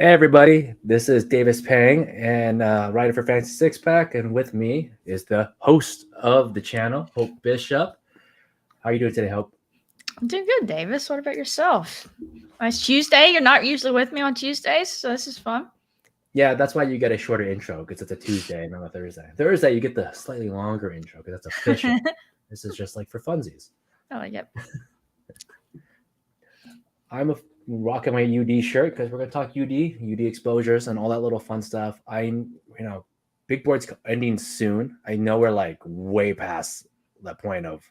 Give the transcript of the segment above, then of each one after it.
Hey everybody, this is Davis Peng and writer for Fantasy Six Pack, and with me is the host of the channel, Hope Bishop. How are you doing today, Hope? I'm doing good, Davis. What about yourself? Nice Tuesday. You're not usually with me on Tuesdays, so this is fun. Yeah, that's why you get a shorter intro because it's a Tuesday, not a Thursday. Thursday, you get the slightly longer intro because that's official. This is just like for funsies. Oh, yep. Rocking my UD shirt because we're gonna talk UD exposures, and all that little fun stuff. Big board's ending soon. I know we're like way past the point of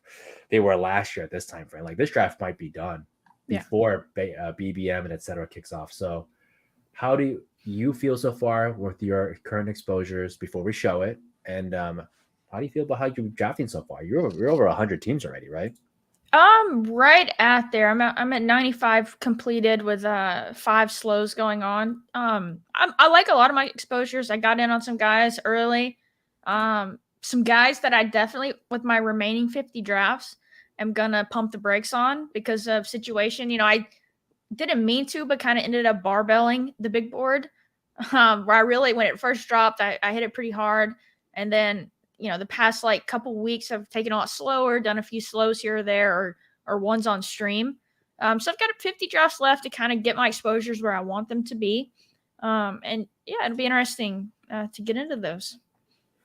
they were last year at this time frame. Like this draft might be done Yeah. before BBM and etc. kicks off. So, how do you feel so far with your current exposures before we show it? And how do you feel about how you're drafting so far? You're over 100 teams already, right? Right at there. I'm at 95 completed with 5 slows going on. I like a lot of my exposures. I got in on some guys early. Some guys that I definitely with my remaining 50 drafts am gonna pump the brakes on because of situation. I didn't mean to, but kind of ended up barbelling the big board. Where I really, when it first dropped, I hit it pretty hard, and then the past like couple weeks I've taken a lot slower, done a few slows here or there, or ones on stream. So I've got 50 drafts left to kind of get my exposures where I want them to be, and yeah, it'll be interesting to get into those.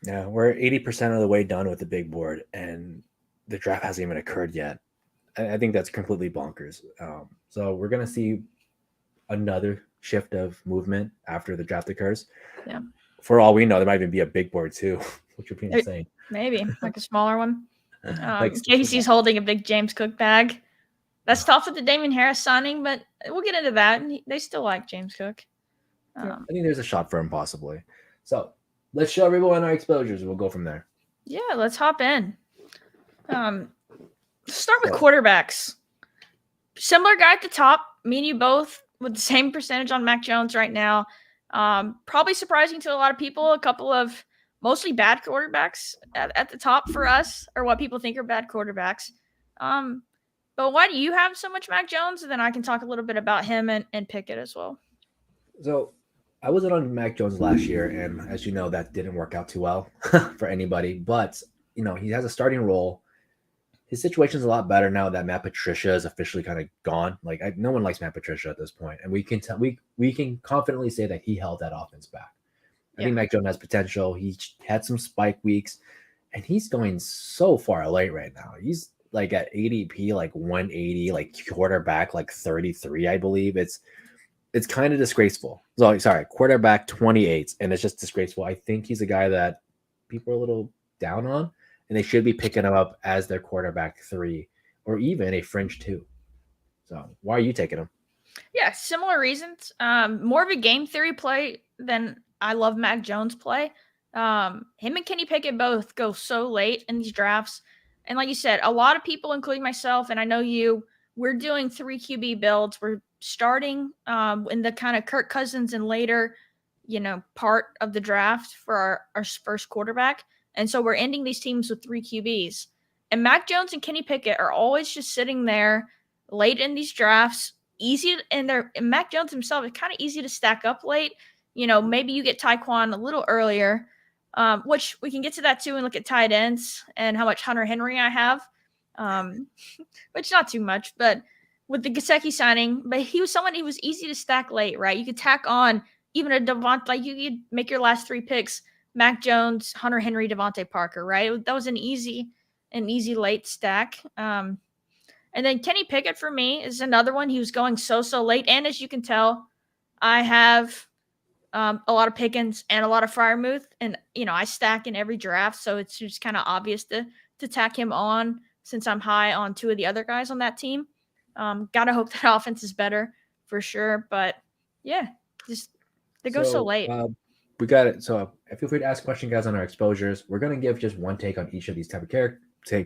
Yeah, we're 80% of the way done with the big board, and the draft hasn't even occurred yet. I think that's completely bonkers. So we're gonna see another shift of movement after the draft occurs. Yeah, For all we know, there might even be a big board too, which would be insane. maybe like a smaller one. Like KBC's holding a big James Cook bag. That's tough with the Damien Harris signing, but we'll get into that. And they still like James Cook. I think there's a shot for him possibly. So let's show everyone our exposures. We'll go from there. Yeah, let's hop in. Start with quarterbacks. Similar guy at the top. Me and you both with the same percentage on Mac Jones right now. Probably surprising to a lot of people. A couple of mostly bad quarterbacks at the top for us, or what people think are bad quarterbacks. But why do you have so much Mac Jones? And then I can talk a little bit about him and Pickett as well. So I wasn't on Mac Jones last year, and as you know, that didn't work out too well for anybody. But he has a starting role. His situation's a lot better now that Matt Patricia is officially kind of gone. Like no one likes Matt Patricia at this point, and we can tell we can confidently say that he held that offense back. I think Mac Jones has potential. He had some spike weeks, and he's going so far late right now. He's like at ADP like 180, like quarterback like 33, I believe. It's kind of disgraceful. Sorry, quarterback 28, and it's just disgraceful. I think he's a guy that people are a little down on, and they should be picking him up as their quarterback 3 or even a fringe 2. So why are you taking him? Yeah, similar reasons. More of a game theory play than I love Mac Jones play. Him and Kenny Pickett both go so late in these drafts. And like you said, a lot of people, including myself, and I know you, we're doing 3 QB builds. We're starting in the kind of Kirk Cousins and later, part of the draft for our first quarterback. And so we're ending these teams with 3 QBs. And Mac Jones and Kenny Pickett are always just sitting there late in these drafts. Easy, and Mac Jones himself is kind of easy to stack up late. Maybe you get Tyquan a little earlier, which we can get to that too and look at tight ends and how much Hunter Henry I have, which not too much, but with the Gesicki signing, but he was easy to stack late, right? You could tack on even a Devontae, like you could make your last 3 picks, Mac Jones, Hunter Henry, Devontae Parker, right? That was an easy late stack. And then Kenny Pickett for me is another one. He was going so late. And as you can tell, I have a lot of Pickens and a lot of Freiermuth. And, I stack in every draft. So it's just kind of obvious to tack him on since I'm high on 2 of the other guys on that team. Gotta hope that offense is better for sure. But, yeah, just they go so late. We got it. So feel free to ask questions, guys, on our exposures. We're going to give just one take on each of these type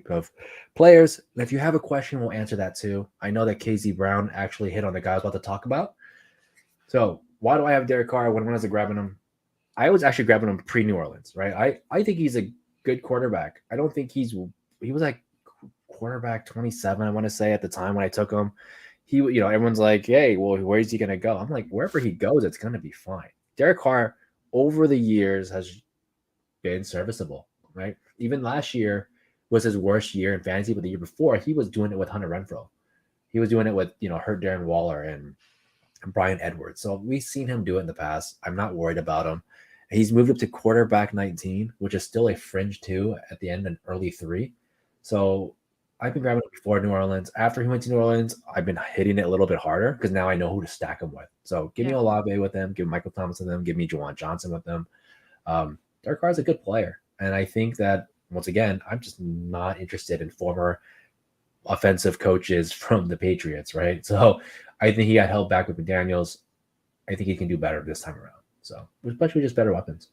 of players. And if you have a question, we'll answer that too. I know that KZ Brown actually hit on the guy I was about to talk about. So why do I have Derek Carr when I was grabbing him? I was actually grabbing him pre-New Orleans, right? I think he's a good quarterback. I don't think he was like quarterback 27, I want to say, at the time when I took him. everyone's like, hey, well, where's he gonna go? I'm like, wherever he goes, it's gonna be fine. Derek Carr over the years has been serviceable, right? Even last year was his worst year in fantasy, but the year before he was doing it with Hunter Renfro. He was doing it with hurt Darren Waller and Brian Edwards. So we've seen him do it in the past. I'm not worried about him. He's moved up to quarterback 19, which is still a fringe 2 at the end and early 3. So I've been grabbing it before New Orleans. After he went to New Orleans, I've been hitting it a little bit harder because now I know who to stack him with. So give me Olave with them, give Michael Thomas with them, give me Juwan Johnson with them. Derek Carr is a good player. And I think that, once again, I'm just not interested in former offensive coaches from the Patriots, right? So I think he got held back with McDaniels. I think he can do better this time around. So, especially just better weapons.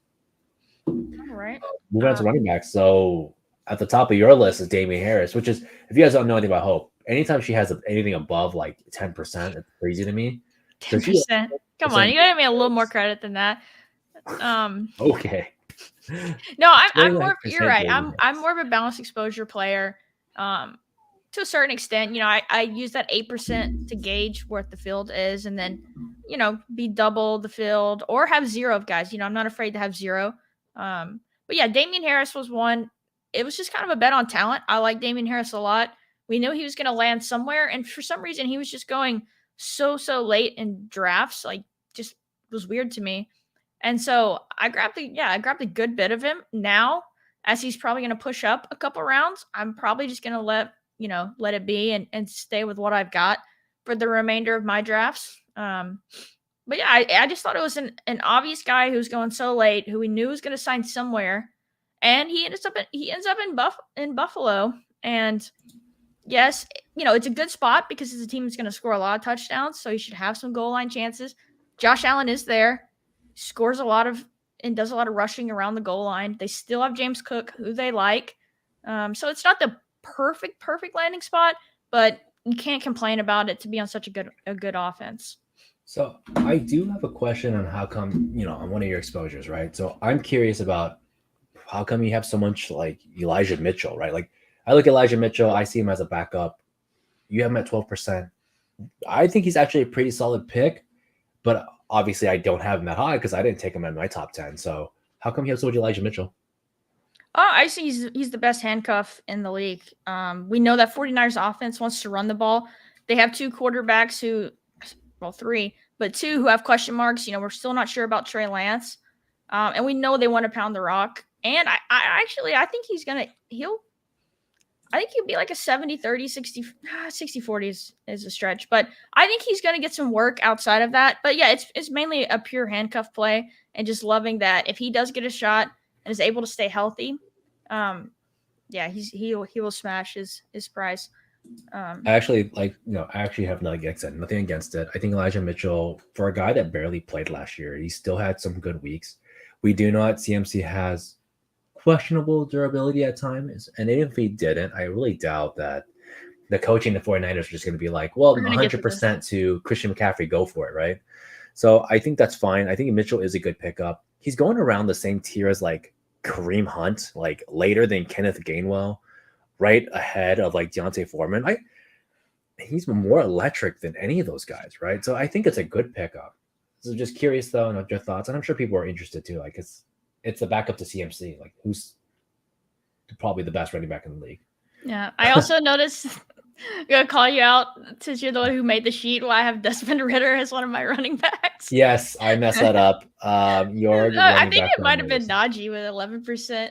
All right. Moving on to running backs. So, at the top of your list is Damian Harris, which is, if you guys don't know anything about Hope, anytime she has anything above like 10%, it's crazy to me. 10%. Come on, you gotta give me a little more credit than that. Okay. No, I'm more. You're right. I'm more of a balanced exposure player. To a certain extent, I use that 8% to gauge what the field is, and then, be double the field or have 0 of guys. I'm not afraid to have 0. But yeah, Damian Harris was one. It was just kind of a bet on talent. I like Damian Harris a lot. We knew he was going to land somewhere, and for some reason, he was just going so late in drafts. Like, just was weird to me. And so I grabbed a good bit of him. Now, as he's probably going to push up a couple rounds, I'm probably just going to let it be and stay with what I've got for the remainder of my drafts. But yeah, I just thought it was an obvious guy who's going so late, who we knew was going to sign somewhere, and he ends up in Buffalo. And yes, it's a good spot because it's a team that's going to score a lot of touchdowns, so he should have some goal line chances. Josh Allen is there, scores a lot of and does a lot of rushing around the goal line. They still have James Cook, who they like. So it's not the perfect landing spot, but you can't complain about it to be on such a good offense. So I do have a question on how come, on one of your exposures, right? So I'm curious about how come you have so much like Elijah Mitchell, right? Like I look at Elijah Mitchell, I see him as a backup. You have him at 12%. I think he's actually a pretty solid pick, but obviously I don't have him that high because I didn't take him in my top 10. So how come you have so much Elijah Mitchell? Oh, I see he's the best handcuff in the league. We know that 49ers offense wants to run the ball. They have 2 quarterbacks 3, but 2 who have question marks. We're still not sure about Trey Lance. And we know they want to pound the rock. And I think he'll be like a 70-30, 60-40 is a stretch. But I think he's going to get some work outside of that. But yeah, it's mainly a pure handcuff play and just loving that if he does get a shot and is able to stay healthy, he will smash his price. I actually have nothing against it. I think Elijah Mitchell, for a guy that barely played last year, he still had some good weeks. We do know that CMC has questionable durability at times, and even if he didn't, I really doubt that the coaching the 49ers are just going to be like, well, 100% to Christian McCaffrey, go for it, right? So I think that's fine. I think Mitchell is a good pickup. He's going around the same tier as like Kareem Hunt, like later than Kenneth Gainwell, right ahead of like Deontay Foreman. He's more electric than any of those guys, right? So I think it's a good pickup. So just curious though, and your thoughts, and I'm sure people are interested too. Like it's the backup to CMC, like who's probably the best running back in the league. Yeah, I also noticed. I'm gonna call you out since you're the one who made the sheet. Well, I have Desmond Ritter as one of my running backs. Yes, I messed that up. I think it might have been Najee with 11%.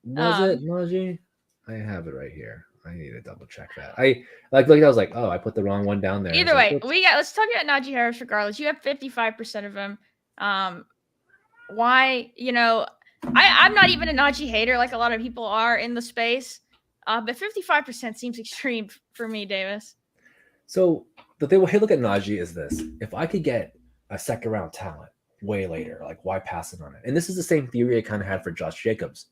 Was it Najee? I have it right here. I need to double check that. I was like, oh, I put the wrong one down there. Either way, let's talk about Najee Harris regardless. You have 55% of him. Why? I'm not even a Najee hater like a lot of people are in the space. But 55% seems extreme for me, Davis. So the thing we look at Najee is this: if I could get a second round talent way later, like why pass it on it? And this is the same theory I kind of had for Josh Jacobs.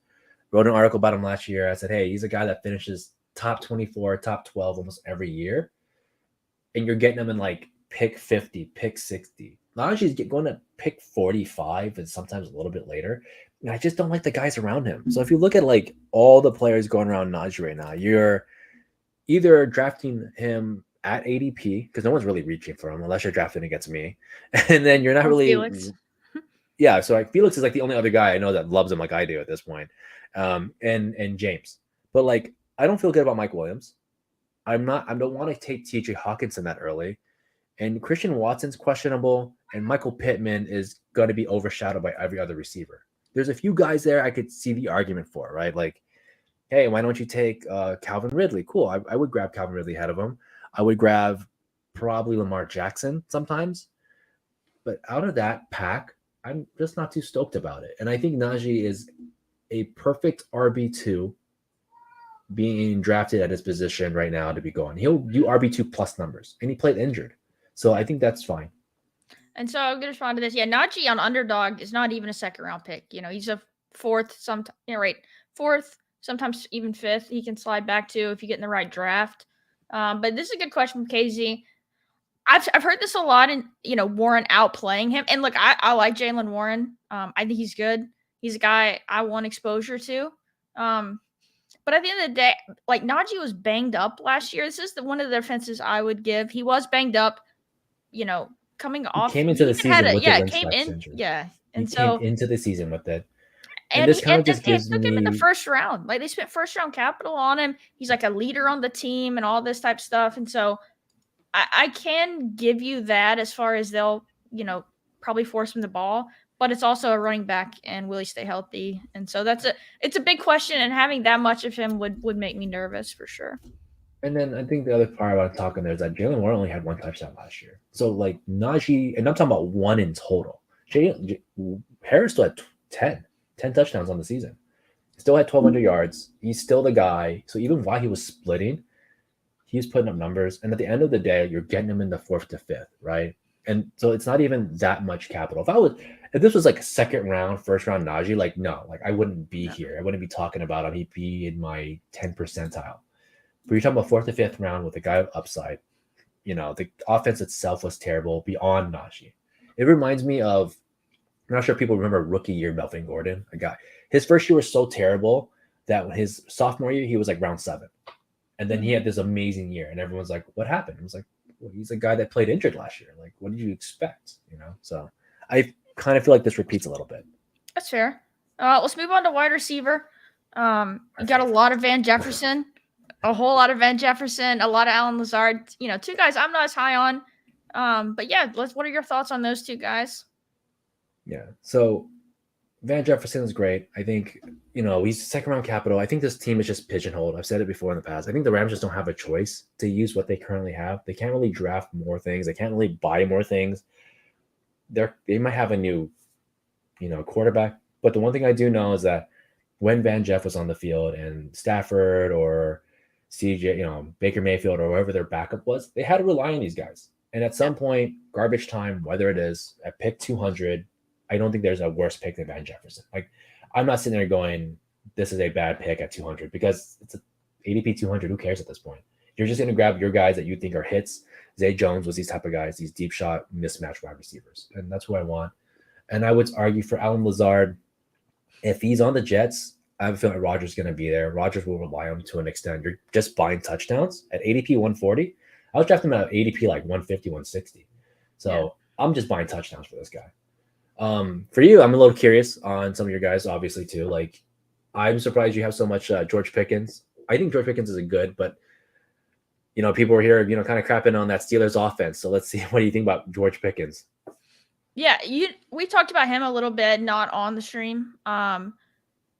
Wrote an article about him last year. I said, hey, he's a guy that finishes top 24, top 12 almost every year, and you're getting him in like pick 50, pick 60. Najee's going to pick 45 and sometimes a little bit later. And I just don't like the guys around him. So if you look at like all the players going around Najee right now, you're either drafting him at ADP, because no one's really reaching for him unless you're drafting against me, and then you're not Or really. Felix. Yeah, so like Felix is like the only other guy I know that loves him like I do at this point, and James. But like I don't feel good about Mike Williams. I'm not. I don't want to take T.J. Hawkinson that early, and Christian Watson's questionable, and Michael Pittman is going to be overshadowed by every other receiver. There's a few guys there I could see the argument for, right? Like, hey, why don't you take Calvin Ridley? Cool, I would grab Calvin Ridley ahead of him. I would grab probably Lamar Jackson sometimes, but out of that pack, I'm just not too stoked about it. And I think Najee is a perfect RB2 being drafted at his position right now to be going. He'll do RB2 plus numbers, and he played injured. So I think that's fine. And so I'm going to respond to this. Yeah, Najee on Underdog is not even a second round pick. He's a fourth, fourth, sometimes even fifth. He can slide back to if you get in the right draft. But this is a good question from KZ. I've heard this a lot, and Warren outplaying him. And look, I like Jalen Warren. I think he's good. He's a guy I want exposure to. But at the end of the day, like Najee was banged up last year. This is one of the defenses I would give. He was banged up. Coming off, he came into the season with the came in, injury. and he so came into the season with it. And this kind of just they gives took him in the me first round. Like they spent first round capital on him. He's like a leader on the team and all this type of stuff. And so I can give you that as far as they'll, probably force him the ball, but it's also a running back and will he stay healthy? And so it's a big question, and having that much of him would make me nervous for sure. And then I think the other part I want to talk on there is that Jalen Warren only had one touchdown last year. So like Najee, and I'm talking about one in total. Harris still had 10 touchdowns on the season. Still had 1,200 yards. He's still the guy. So even while he was splitting, he was putting up numbers. And at the end of the day, you're getting him in the 4th to 5th, right? And so it's not even that much capital. If this was like a second round, first round Najee, like no, like I wouldn't be here. I wouldn't be talking about him. He'd be in my 10 percentile. But you're talking about 4th to 5th round with a guy of upside. The offense itself was terrible beyond Najee. It reminds me of, I'm not sure if people remember rookie year Melvin Gordon. A guy, his first year was so terrible that his sophomore year, he was like round 7. And then he had this amazing year. And everyone's like, what happened? I was like, well, he's a guy that played injured last year. Like, what did you expect? So I kind of feel like this repeats a little bit. That's fair. Let's move on to wide receiver. You got a lot of Van Jefferson. A whole lot of Van Jefferson, a lot of Allen Lazard. Two guys I'm not as high on. But yeah, what are your thoughts on those two guys? Yeah. So Van Jefferson is great. I think, he's second round capital. I think this team is just pigeonholed. I've said it before in the past. I think the Rams just don't have a choice to use what they currently have. They can't really draft more things. They can't really buy more things. They might have a new, quarterback. But the one thing I do know is that when Van Jeff was on the field and Stafford or CJ, Baker Mayfield or whoever their backup was, they had to rely on these guys. And at some point, garbage time, whether it is at pick 200, I don't think there's a worse pick than Van Jefferson. Like, I'm not sitting there going, this is a bad pick at 200 because it's a ADP 200. Who cares at this point? You're just going to grab your guys that you think are hits. Zay Jones was these type of guys, these deep shot mismatch wide receivers. And that's who I want. And I would argue for Allen Lazard, if he's on the Jets, I have a feeling Rodgers is going to be there. Rodgers will rely on him to an extent. You're just buying touchdowns at ADP 140. I was drafting him at ADP like 150, 160. So yeah. I'm just buying touchdowns for this guy. For you, I'm a little curious on some of your guys, obviously, too. Like, I'm surprised you have so much George Pickens. I think George Pickens is a good, but, people were here, kind of crapping on that Steelers offense. So let's see. What do you think about George Pickens? Yeah, we talked about him a little bit, not on the stream.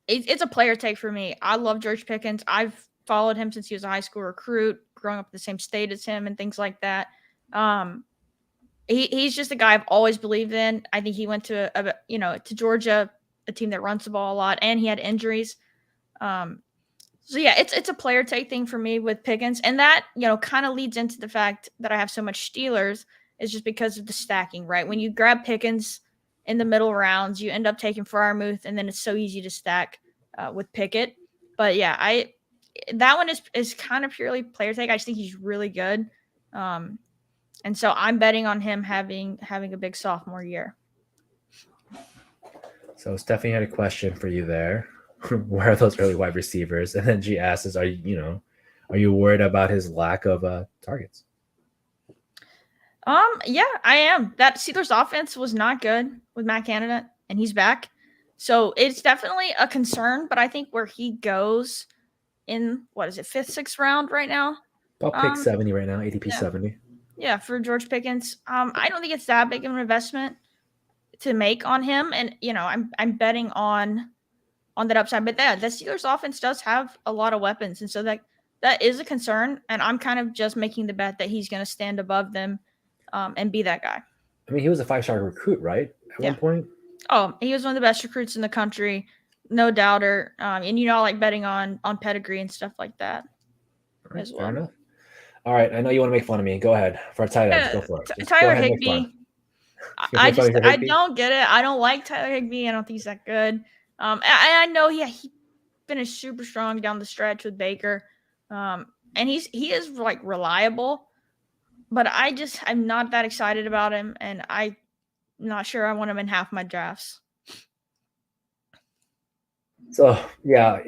It's a player take for me. I love George Pickens. I've followed him since he was a high school recruit, growing up in the same state as him and things like that. He's just a guy I've always believed in. I think he went to to Georgia, a team that runs the ball a lot, and he had injuries. So yeah, it's a player take thing for me with Pickens, and that kind of leads into the fact that I have so much Steelers is just because of the stacking, right? When you grab Pickens in the middle rounds, you end up taking Freiermuth, and then it's so easy to stack with Pickett. But yeah, that one is kind of purely player take. I just think he's really good. And so I'm betting on him having a big sophomore year. So Stephanie had a question for you there. Where are those early wide receivers? And then she asks, are you worried about his lack of targets? Yeah, I am. That Steelers offense was not good with Matt Canada, and he's back. So it's definitely a concern, but I think where he goes in what is it, fifth, sixth round right now? About pick Um, 70 right now, ADP yeah, 70. yeah, for George Pickens. I don't think it's that big of an investment to make on him, and I'm betting on that upside. But yeah, the Steelers offense does have a lot of weapons, and so that is a concern. And I'm kind of just making the bet that he's going to stand above them, and be that guy. I mean, he was a 5-star recruit, right? At Yeah. one point. Oh, he was one of the best recruits in the country, no doubter. And I like betting on pedigree and stuff like that All right, as fair well. enough. All right, I know you want to make fun of me. Go ahead for tight ends. Go for it. Just go Tyler ahead and make fun. Higbee. You make fun of your I Higby? don't get it. I don't like Tyler Higbee. I don't think he's that good. I know he finished super strong down the stretch with Baker. And he is like reliable, but I'm not that excited about him, and I'm not sure I want him in half my drafts. So yeah,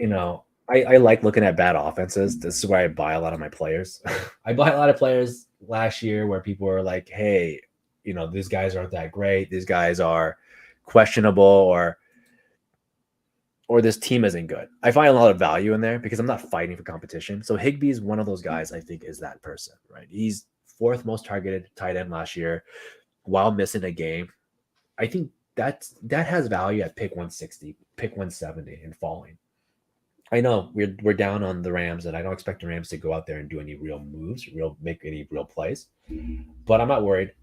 I like looking at bad offenses. This is where I buy a lot of my players. I buy a lot of players last year where people were like, hey, these guys aren't that great. These guys are questionable or this team isn't good. I find a lot of value in there because I'm not fighting for competition. So Higbee is one of those guys I think is that person, right? He's fourth most targeted tight end last year while missing a game. I think that has value at pick 160, pick 170 and falling. I know we're down on the Rams, and I don't expect the Rams to go out there and do any real moves, make any real plays. But I'm not worried.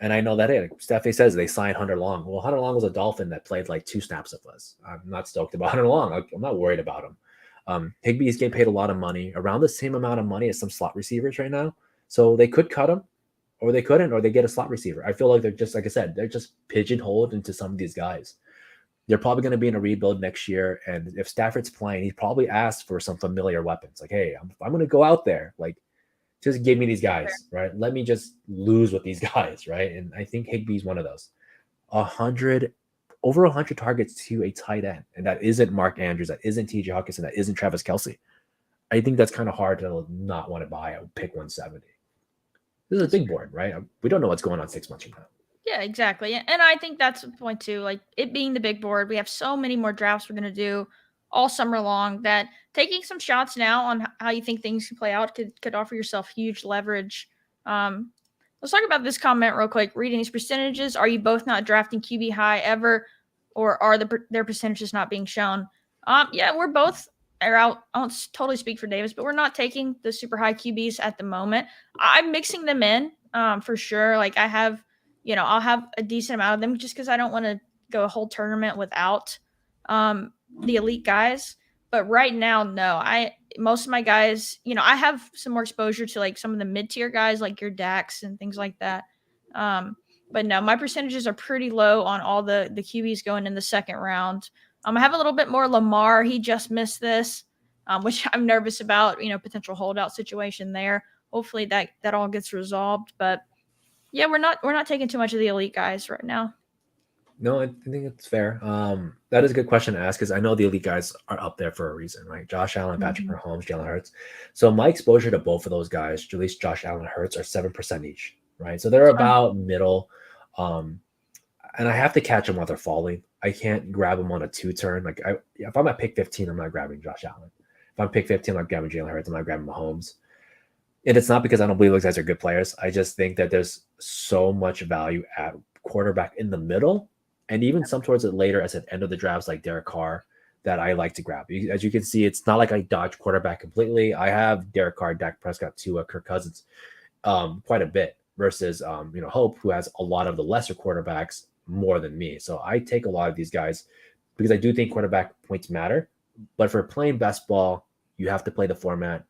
And I know that Stephanie says they signed Hunter Long. Well, Hunter Long was a Dolphin that played like 2 snaps of us. I'm not stoked about Hunter Long. I'm not worried about him. Higbee is getting paid a lot of money, around the same amount of money as some slot receivers right now. So they could cut him, or they couldn't, or they get a slot receiver. I feel like they're just, like I said, they're just pigeonholed into some of these guys. They're probably going to be in a rebuild next year. And if Stafford's playing, he probably asked for some familiar weapons. Like, hey, I'm going to go out there. Like, just give me these guys, right? Let me just lose with these guys, right? And I think Higbee's one of those. Over 100 targets to a tight end. And that isn't Mark Andrews. That isn't TJ Hawkinson. That isn't Travis Kelce. I think that's kind of hard to not want to buy a pick 170. This is a big board, right? We don't know what's going on 6 months from now. Yeah, exactly. And I think that's the point too. Like it being the big board, we have so many more drafts we're going to do all summer long that taking some shots now on how you think things can play out could offer yourself huge leverage. Let's talk about this comment real quick. Reading these percentages, are you both not drafting QB high ever, or are their percentages not being shown? Yeah, we're both are out. I don't totally speak for Davis, but we're not taking the super high QBs at the moment. I'm mixing them in, for sure. Like I'll have a decent amount of them just because I don't want to go a whole tournament without the elite guys. But right now, no. Most of my guys, I have some more exposure to like some of the mid tier guys, like your Dax and things like that. But no, my percentages are pretty low on all the QBs going in the second round. I have a little bit more Lamar. He just missed this, which I'm nervous about. Potential holdout situation there. Hopefully that all gets resolved. But yeah, we're not taking too much of the elite guys right now. No, I think it's fair. That is a good question to ask because I know the elite guys are up there for a reason, right? Josh Allen, Patrick Mahomes, Jalen Hurts. So my exposure to both of those guys, at least Josh Allen and Hurts, are 7% each, right? So they're about middle. And I have to catch them while they're falling. I can't grab them on a 2-turn. Like if I'm at pick 15, I'm not grabbing Josh Allen. If I'm pick 15, I'm not grabbing Jalen Hurts. I'm not grabbing Mahomes. And it's not because I don't believe those guys are good players. I just think that there's so much value at quarterback in the middle, and even some towards it later as at end of the drafts, like Derek Carr, that I like to grab. As you can see, it's not like I dodge quarterback completely. I have Derek Carr, Dak Prescott, Tua, Kirk Cousins, quite a bit versus Hope, who has a lot of the lesser quarterbacks more than me. So I take a lot of these guys because I do think quarterback points matter. But for playing best ball, you have to play the format.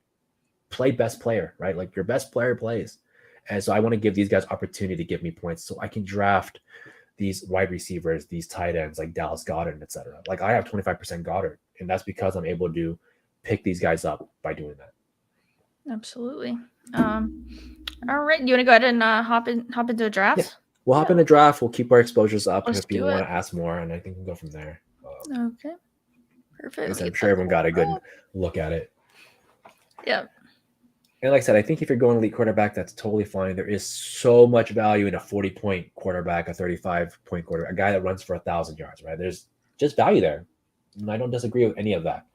Play best player, right? Like your best player plays. And so I want to give these guys opportunity to give me points so I can draft these wide receivers, these tight ends like Dallas Goedert, etc. Like I have 25% Goddard, and that's because I'm able to pick these guys up by doing that. Absolutely. All right. You want to go ahead and hop into the draft? Yeah. We'll hop in the draft. We'll keep our exposures up Let's if people do it. want to ask more, and I think we can go from there. Okay. Perfect. I'm sure everyone got a good look at it. Yeah. And like I said, I think if you're going elite quarterback, that's totally fine. There is so much value in a 40-point quarterback, a 35-point quarterback, a guy that runs for 1,000 yards, right? There's just value there. And I don't disagree with any of that.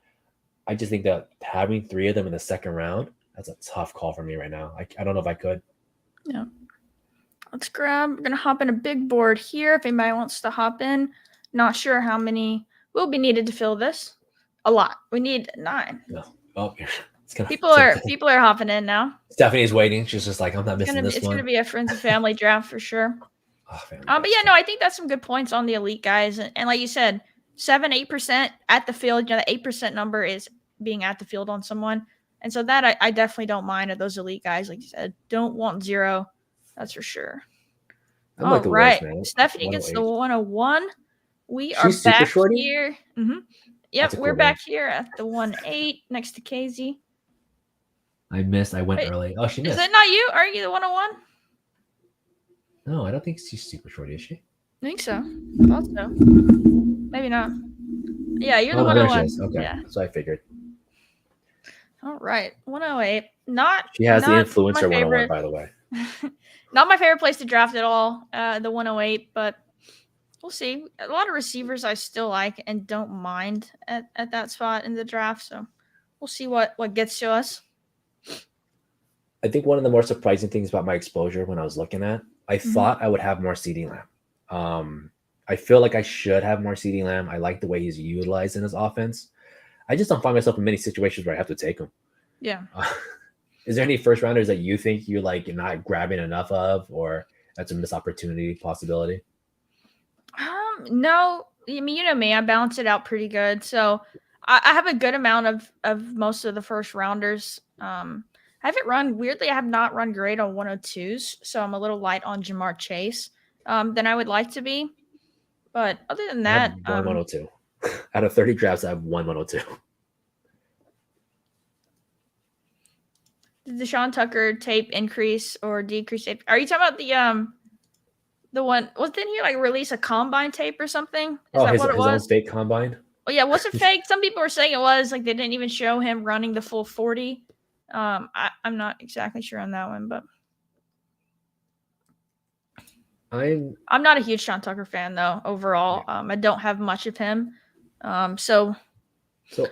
I just think that having 3 of them in the second round, that's a tough call for me right now. I don't know if I could. Yeah. Let's grab. We're gonna hop in a big board here. If anybody wants to hop in, not sure how many will be needed to fill this. A lot. We need 9. No. Oh, it's gonna. People are hopping in now. Stephanie's waiting. She's just like, I'm not missing this It's one. gonna be a friends and family draft for sure. Oh, But yeah, no, I think that's some good points on the elite guys, and like you said, 7-8% at the field. You know, the 8% number is being at the field on someone, and so that I definitely don't mind at those elite guys. Like you said, don't want 0. That's for sure. I'm like the worst, Right, man. Stephanie gets the 101. We are She's super back shorty? here. That's Yep, a we're cool back name. here at the 1-8 next to KZ. I missed. I went Wait, early. Oh, she Is missed. that not you? Are you the 101? No, I don't think she's super shorty, is she? I think so. I thought so. Maybe not. Yeah, you're the Oh, there she 101. is. Okay, Yeah. so I figured. All right, 108. Not She has the not influencer my 101, favorite. by the way. Not my favorite place to draft at all. The 108, but we'll see. A lot of receivers I still like and don't mind at that spot in the draft. So we'll see what gets to us. I think one of the more surprising things about my exposure when I was looking at, I thought I would have more CeeDee Lamb. I feel like I should have more CeeDee Lamb. I like the way he's utilized in his offense. I just don't find myself in many situations where I have to take him. Yeah. Is there any first rounders that you think you like you're not grabbing enough of, or that's a missed opportunity possibility? No. I mean, you know me. I balance it out pretty good. So I have a good amount of most of the first rounders. I haven't run weirdly. I have not run great on 102s, so I'm a little light on Jamar Chase than I would like to be. But other than I have that, one 102. Out of 30 drafts, I have one 102. did the Sean Tucker tape increase or decrease tape? Are you talking about the one? Wasn't he like release a combine tape or something? Is that what it His own was? fake combine. Oh yeah, was it fake? Some people were saying it was. Like they didn't even show him running the full 40. I'm not exactly sure on that one, but I'm not a huge Sean Tucker fan though. Overall, I don't have much of him. So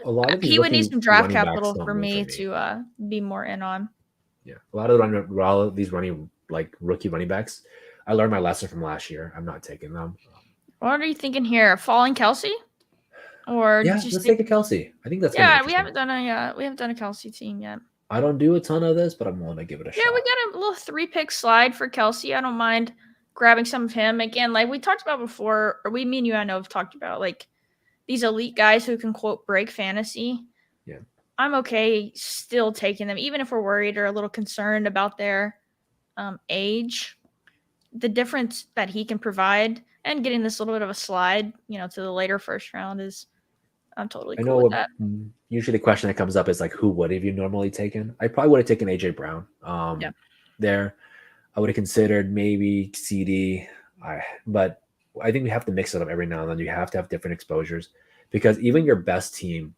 a lot of these he would need some draft running backs capital don't for move me to be more in on. Yeah, a lot of these running like rookie running backs, I learned my lesson from last year. I'm not taking them. What are you thinking here? Falling Kelsey, or Yeah, just let's take a Kelsey. I think that's we haven't done a Kelsey team yet. I don't do a ton of this, but I'm willing to give it a shot. Yeah, we got a little 3-pick slide for Kelsey. I don't mind grabbing some of him again. Like we talked about before, or me and you, I know have talked about like these elite guys who can quote break fantasy. Yeah, I'm okay still taking them, even if we're worried or a little concerned about their age. The difference that he can provide and getting this little bit of a slide, to the later first round I'm totally cool with that. Usually the question that comes up is like, who would have you normally taken? I probably would have taken AJ Brown. There, I would have considered maybe CD. But I think we have to mix it up every now and then. You have to have different exposures because even your best team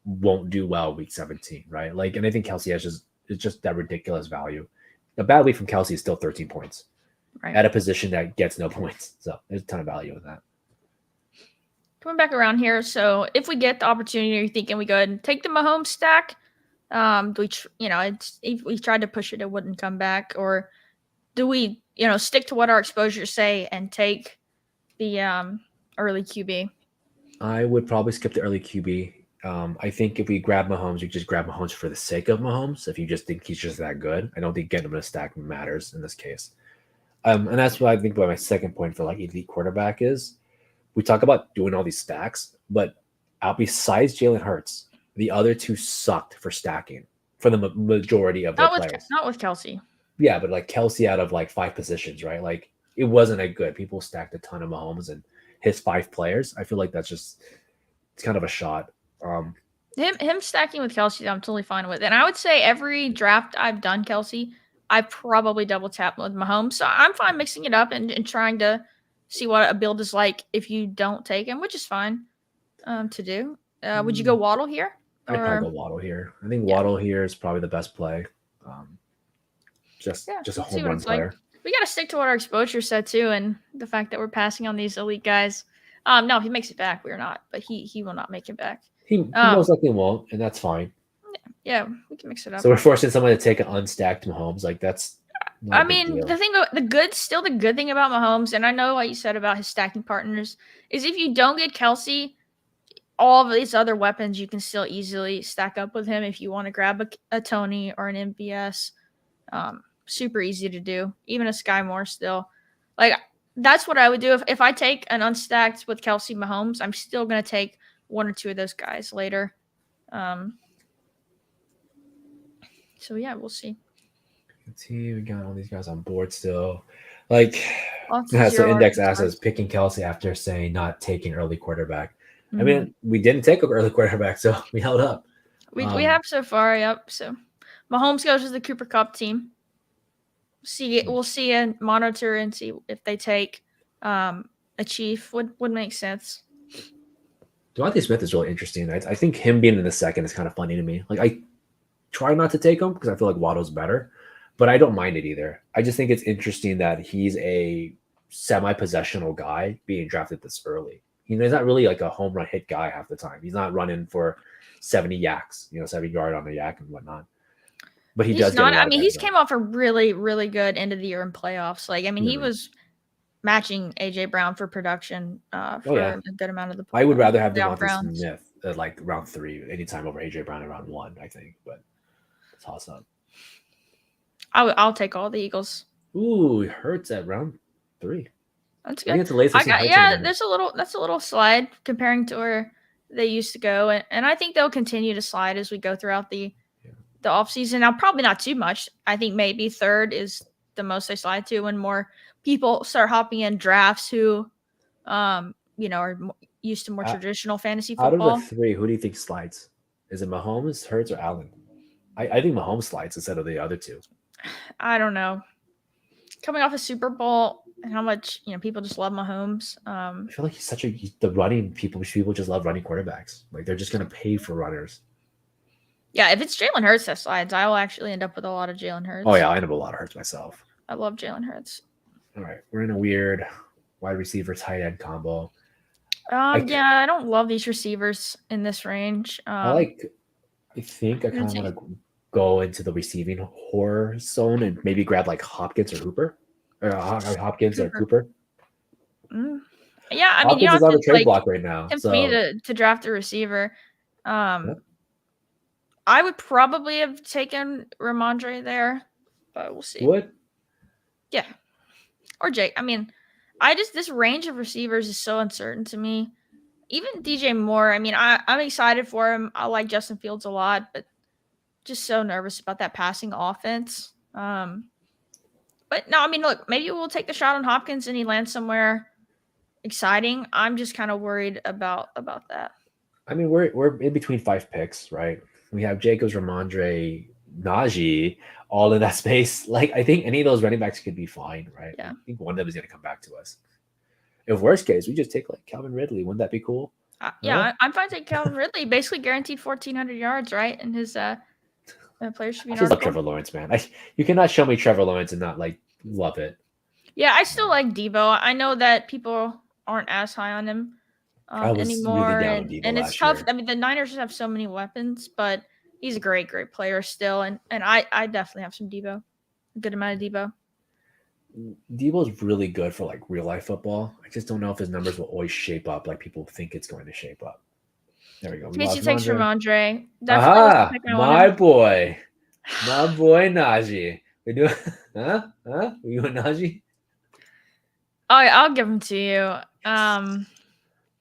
won't do well week 17, right? Like, and I think Kelsey is just that ridiculous value. A bad week from Kelsey is still 13 points at a position that gets no points. So there's a ton of value in that. Coming back around here, so if we get the opportunity, you're thinking we go ahead and take the Mahomes stack. If we tried to push it, it wouldn't come back, or do we, stick to what our exposures say and take the early QB? I would probably skip the early QB. I think if we grab Mahomes, you just grab Mahomes for the sake of Mahomes. If you just think he's just that good, I don't think getting him in a stack matters in this case. And that's what I think my second point for like elite quarterback is. We talk about doing all these stacks, but besides Jalen Hurts, the other two sucked for stacking for the majority of their players. Not with Kelsey. Yeah, but like Kelsey out of like 5 positions, right? Like it wasn't that good. People stacked a ton of Mahomes and his 5 players. I feel like it's kind of a shot. Him stacking with Kelsey, I'm totally fine with. And I would say every draft I've done Kelsey, I probably double tap with Mahomes. So I'm fine mixing it up and trying to see what a build is like if you don't take him, which is fine to do. Would you go Waddle here? I'd probably go Waddle here. I think Waddle here is probably the best play. Um, Yeah, just a we'll see home what run it's like. player. We got to stick to what our exposure said too, and the fact that we're passing on these elite guys. No, if he makes it back, we're not, but he will not make it back. He most likely won't, and that's fine. Yeah, we can mix it So up. we're forcing someone to take an unstacked Mahomes. Like that's not I a big mean, deal. the good thing about Mahomes, and I know what you said about his stacking partners, is if you don't get Kelsey, all of these other weapons you can still easily stack up with him if you want to grab a Tony or an MVS. Super easy to do. Even a Sky Moore still. Like that's what I would do if I take an unstacked with Kelsey Mahomes. I'm still gonna take one or two of those guys later. Um, so yeah, we'll see. See, we got all these guys on board still. Like, Lots of yeah, so zero Index RB asks us starts. picking Kelsey after saying not taking early quarterback. I Mm. mean, we didn't take an early quarterback, so we held up. We have so far, yep. So Mahomes goes to the Cooper Cup team. We'll see and monitor and see if they take a Chief would make sense. Devontae Smith is really interesting. I think him being in the second is kind of funny to me. Like I try not to take him because I feel like Waddle's better, but I don't mind it either. I just think it's interesting that he's a semi-possessional guy being drafted this early. He's not really like a home run hit guy half the time. He's not running for 70 yaks, 70 yard on a yak and whatnot. But he He's does get a not. I lot of mean, end he's zone. came off a really, really good end of the year in playoffs. Like, I mean, he Mhm. was matching AJ Brown for production Oh yeah, for a good amount of the I would rather have playoff Devontae rounds. Smith at like round 3 anytime over AJ Brown at round 1. I think, but toss up. I'll take all the Eagles. Ooh, it hurts at round 3. That's I think good. it's the latest I've I seen got Heights in a yeah. minute. That's a little slide comparing to where they used to go, and I think they'll continue to slide as we go throughout the off season. Now, probably not too much. I think maybe third is the most they slide to when more people start hopping in drafts who, are used to more Uh, traditional fantasy Out of the football. 3, who do you think slides? Is it Mahomes, Hurts, or Allen? I think Mahomes slides instead of the other two. I don't know. Coming off a Super Bowl and how much people just love Mahomes. I feel like he's such the running people. People just love running quarterbacks. Like they're just gonna pay for runners. Yeah, if it's Jalen Hurts that slides, I will actually end up with a lot of Jalen Oh Hurts. yeah, I end up with a lot of Hurts myself. I love Jalen Hurts. All right, we're in a weird wide receiver tight end combo. Yeah, I don't love these receivers in this range. I think I kind of want to go into the receiving horror zone and maybe grab like Hopkins or Hooper, or Hopkins or Cooper. Yeah, I mean, you Hopkins don't is have on the to trade block right now, tempt me so to draft a receiver. yeah. I would probably have taken Ramondre there, but we'll see. What? Yeah, or Jake. I mean, this range of receivers is so uncertain to me. Even DJ Moore. I mean, I'm excited for him. I like Justin Fields a lot, but just so nervous about that passing offense. But no, I mean, look, maybe we'll take the shot on Hopkins and he lands somewhere exciting. I'm just kind of worried about that. I mean, we're in between 5 picks, right? We have Jacobs, Ramondre, Najee, all in that space. Like, I think any of those running backs could be fine, right? Yeah. I think one of them is going to come back to us. If worst case, we just take like Calvin Ridley. Wouldn't that be cool? Yeah, I'm fine taking Calvin Ridley. Basically guaranteed 1,400 yards, right? In his players should be I an just love article. Trevor Lawrence, man. You cannot show me Trevor Lawrence and not like love it. Yeah, I still like Debo. I know that people aren't as high on him I was anymore, really down on Debo and it's last tough. year. I mean, the Niners have so many weapons, but he's a great player still, and I definitely have some Debo, a good amount of Debo. Debo's really good for like real life football. I just don't know if his numbers will always shape up like people think it's going to shape up. There we go. We Casey lost takes Ramondre. Definitely was the pick I my wanted. boy, Najee. We do, huh? You and Najee? I'll give him to you.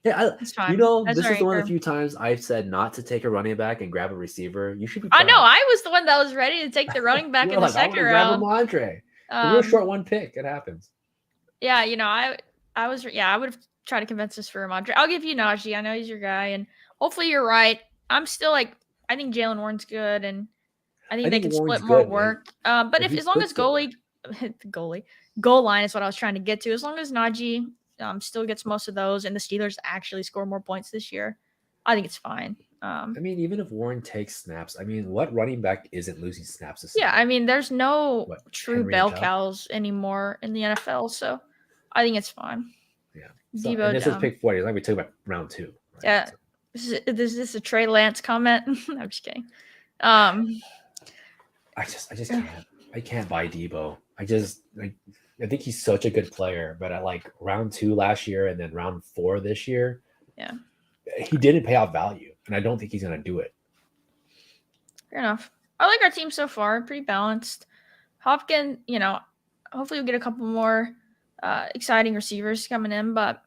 Yeah, It's fine. That's this our is the one of anchor. the few times I've said not to take a running back and grab a receiver. You should be I proud. know. I was the one that was ready to take the running back You were in the like, I want second to grab a round. Mondre. We're short 1 pick. It happens. Yeah, I was I would have tried to convince us for Ramondre. I'll give you Najee. I know he's your guy, and hopefully you're right. I'm still I think Jalen Warren's good, and I think I they think can split Warren's more good, man. work. But He as long as splits the work. goal line is what I was trying to get to. As long as Najee still gets most of those, and the Steelers actually score more points this year, I think it's fine. I mean, even if Warren takes snaps, I mean, what running back isn't losing snaps to Yeah, someone? I mean, there's no What, true Henry and bell Chubb? cows anymore in the NFL, so I think it's fine. Yeah. So, and Debo this is down. pick 40. Like we took about round 2, right? Yeah. So Is this a Trey Lance comment? I'm just kidding. Um, I just can't. I can't buy Debo. I think he's such a good player, but at like round 2 last year and then round 4 this year, yeah, he didn't pay off value, and I don't think he's gonna do it. fair enough. I like our team so far, pretty balanced. Hopkins, hopefully we'll get a couple more exciting receivers coming in, but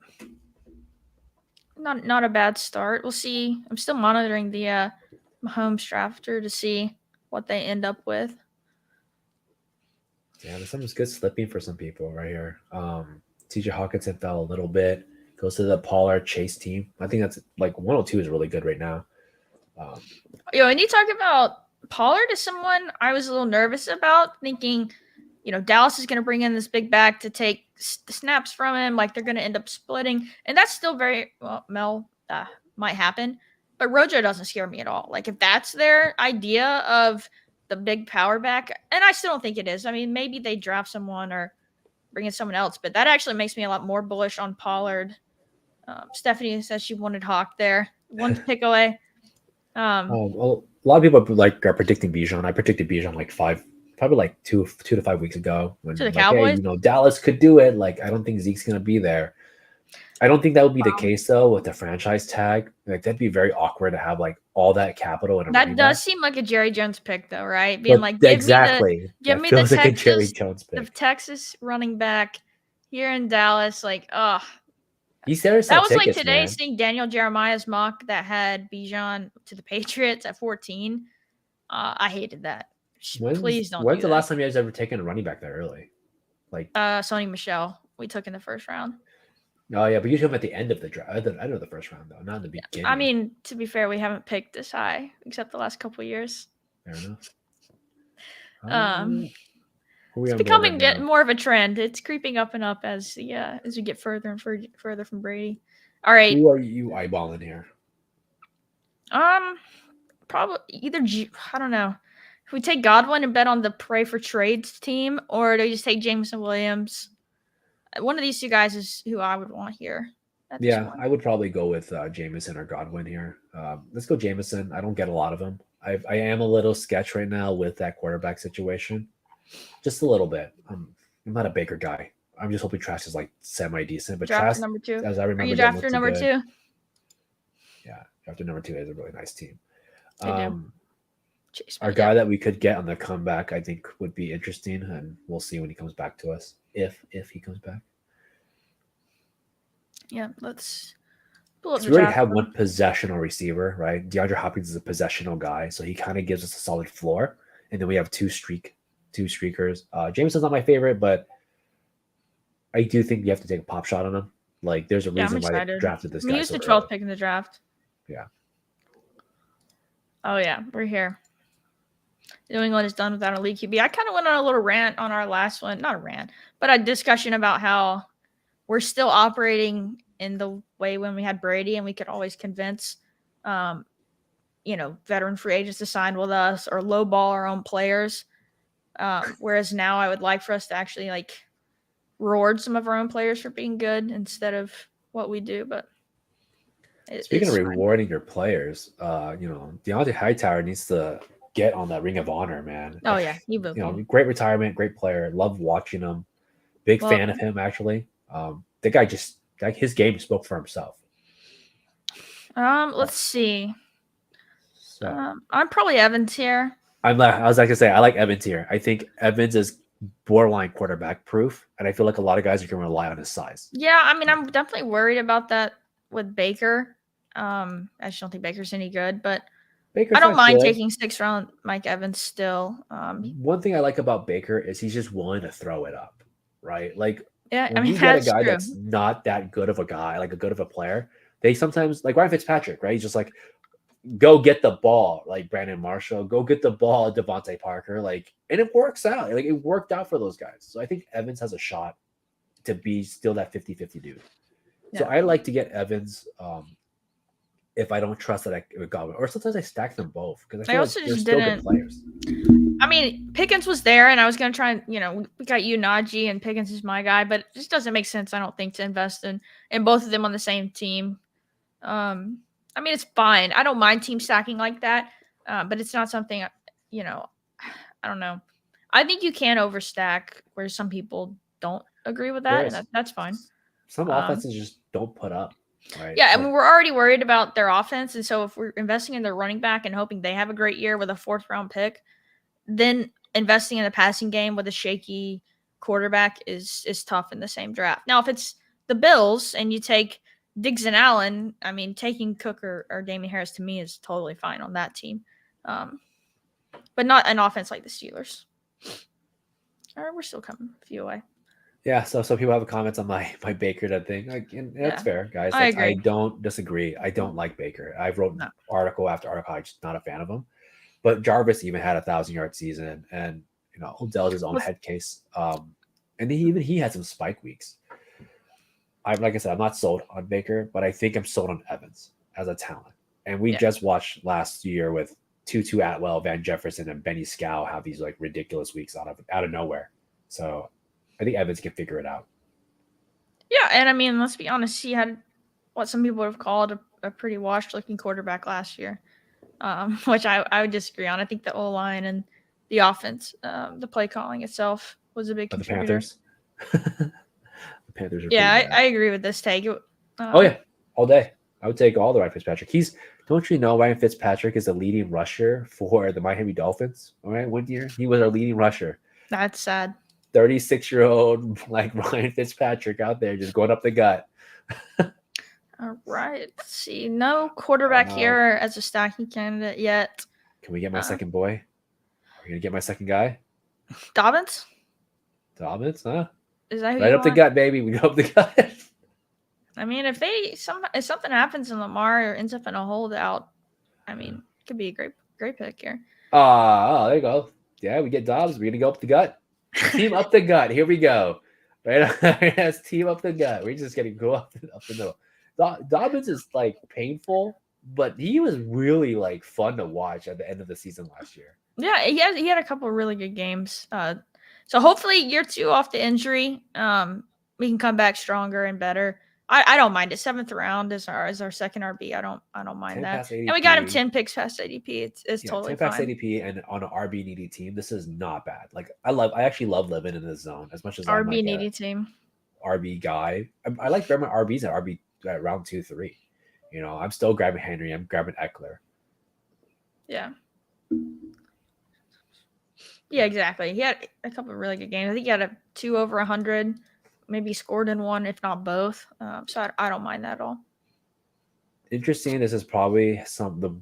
not a bad start. We'll see. I'm still monitoring the Mahomes drafter to see what they end up with. Yeah, there's some good slipping for some people right here. TJ Hawkinson fell a little bit. Goes to the Pollard Chase team. I think that's like 102 is really good right now. And you talk about Pollard is someone I was a little nervous about, thinking, Dallas is going to bring in this big back to take the snaps from him, like they're going to end up splitting, and that's still very well, might happen. But Rojo doesn't scare me at all. Like if that's their idea of the big power back, and I still don't think it is. I mean, maybe they draft someone or bring in someone else, but that actually makes me a lot more bullish on Pollard. Stephanie says she wanted Hawk there, one pick away. Well, a lot of people are predicting Bijan. I predicted Bijan like probably like 2 to 5 weeks ago when To the like, hey, Cowboys. Dallas could do it. Like, I don't think Zeke's gonna be there. I don't think that would be the case though with the franchise tag. Like, that'd be very awkward to have like all that capital in a That running does back. seem like a Jerry Jones pick, though, right? Being But like, exactly, give that me the feels like a Jerry Texas, Jones the pick. Texas running back here in Dallas. Like, He's there to that sell was like tickets, today man. seeing Daniel Jeremiah's mock that had Bijan to the Patriots at 14. I hated that. Please don't When's do the that. last time you guys ever taken a running back that early? Like, Sony Michelle, we took in the first round. oh yeah, but you took him at the end of the draft. I know the first round though, not in the beginning. I mean, to be fair, we haven't picked this high except the last couple years. Fair enough. Who are we It's on board right becoming now? more of a trend. It's creeping up and up as we get further and further from Brady. All right. Who are you eyeballing here? Probably either I don't know. If we take Godwin and bet on the Pray for Trades team, or do we just take Jameson Williams? One of these two guys is who I would want here. Yeah, I would probably go with Jameson or Godwin here. Let's go Jameson. I don't get a lot of them. I am a little sketch right now with that quarterback situation. Just a little bit. I'm not a Baker guy. I'm just hoping Trask is like semi-decent. But Draft Trask, number 2. as I remember, Are you didn't drafter look too number good. 2? Yeah, drafter number 2 is a really nice team. Chase Our guy that we could get on the comeback, I think, would be interesting, and we'll see when he comes back to us, if he comes back. Yeah, let's pull up So the we already draft have board. one possessional receiver, right? DeAndre Hopkins is a possessional guy, so he kind of gives us a solid floor. And then we have two streakers. Jameson's not my favorite, but I do think you have to take a pop shot on him. Like, there's a reason why they drafted this guy. He was so the 12th early. pick in the draft. Yeah. Oh yeah, we're here. New England is done without a league QB. I kind of went on a little rant on our last one. Not a rant, but a discussion about how we're still operating in the way when we had Brady and we could always convince, veteran free agents to sign with us or lowball our own players. Whereas now I would like for us to actually like reward some of our own players for being good instead of what we do. But speaking of rewarding your players, Deontay Hightower needs to get on that Ring of Honor, man. Oh yeah, he will. Great retirement, great player. Love watching him. Big fan of him, actually. The guy his game spoke for himself. Let's see. So, I'm probably Evans here. I was like to say, I like Evans here. I think Evans is borderline quarterback proof, and I feel like a lot of guys are going to rely on his size. Yeah, I mean, I'm definitely worried about that with Baker. I just don't think Baker's any good, but Baker's I don't mind taking 6th round Mike Evans still. One thing I like about Baker is he's just willing to throw it up, right? Like, yeah, when you get a guy that's not that good of a guy, like a good of a player, they sometimes, like Ryan Fitzpatrick, right? He's just like, go get the ball, like Brandon Marshall, go get the ball, Devontae Parker, like, and it works out. Like, it worked out for those guys. So I think Evans has a shot to be still that 50-50 dude. Yeah. So I like to get Evans. if I don't trust that I would go, or sometimes I stack them both because I I feel like also they're just still good didn't. players. I mean, Pickens was there, and I was gonna try and we got you Najee, and Pickens is my guy, but it just doesn't make sense. I don't think to invest in both of them on the same team. I mean, it's fine. I don't mind team stacking like that, but it's not something you know. I don't know. I think you can overstack, where some people don't agree with There that, and is that's fine. some Um, offenses just don't put up, right? yeah, I So mean, we're already worried about their offense, and so if we're investing in their running back and hoping they have a great year with a fourth round pick, then investing in the passing game with a shaky quarterback is tough in the same draft. Now, if it's the Bills and you take Diggs and Allen, I mean, taking Cook or Damian Harris to me is totally fine on that team, um, but not an offense like the Steelers. All right, we're still coming a few away. yeah, so some people have comments on my Baker that thing. Like, and that's Yeah, fair, guys. I Like, I agree. don't disagree. I don't like Baker. I've wrote No. article after article. I'm just not a fan of him. But Jarvis even had 1,000 yard season, and Odell's his own With head case. And even he had some spike weeks. I'm like I said, I'm not sold on Baker, but I think I'm sold on Evans as a talent. And we yeah, just watched last year with Tutu Atwell, Van Jefferson, and Benny Scow have these like ridiculous weeks out of nowhere. So I think Evans can figure it out. yeah, and I mean, let's be honest, he had what some people have called a pretty washed looking quarterback last year, which I would disagree on. I think the O line and the offense, the play calling itself was a big But the contributor. Panthers, the Panthers are pretty Yeah, bad. I agree with this take. Oh yeah, all day. I would take all the Ryan Fitzpatrick. Don't you know Ryan Fitzpatrick is the leading rusher for the Miami Dolphins? All right, one year he was our leading rusher. That's sad. 36-year-old like Ryan Fitzpatrick out there just going up the gut. All right, let's see. No Oh quarterback no. here as a stacking candidate yet. Can we get my Uh, second boy? Are we gonna get my second guy? Dobbins, Dobbins, huh? is that who Right you up the want? gut, baby. We go up the gut. I mean, if something happens and Lamar ends up in a holdout, I mean, it could be a great pick here. There you go. Yeah, we get Dobbs. We're gonna go up the gut. Team up the gut. Here we go. Right, that's team up the gut. We're just gonna go up the middle. Dobbins is like painful, but he was really like fun to watch at the end of the season last year. Yeah, he had a couple of really good games. So hopefully year two off the injury, we can come back stronger and better. I don't mind it. Seventh round is our second RB. I don't mind 10 that. past And we got him ADP. 10 picks past ADP. It's Yeah, totally 10 past fine. ADP and on an RB needy team, this is not bad. Like I actually love living in this zone as much as I'm RB like a needy team. RB guy. I like grabbing RBs at RB at round 2, 3. I'm still grabbing Henry. I'm grabbing Eckler. Yeah. Yeah, exactly. He had a couple of really good games. I think he had a 2 over 100, maybe scored in one, if not both. So I don't mind that at all. Interesting. This is probably the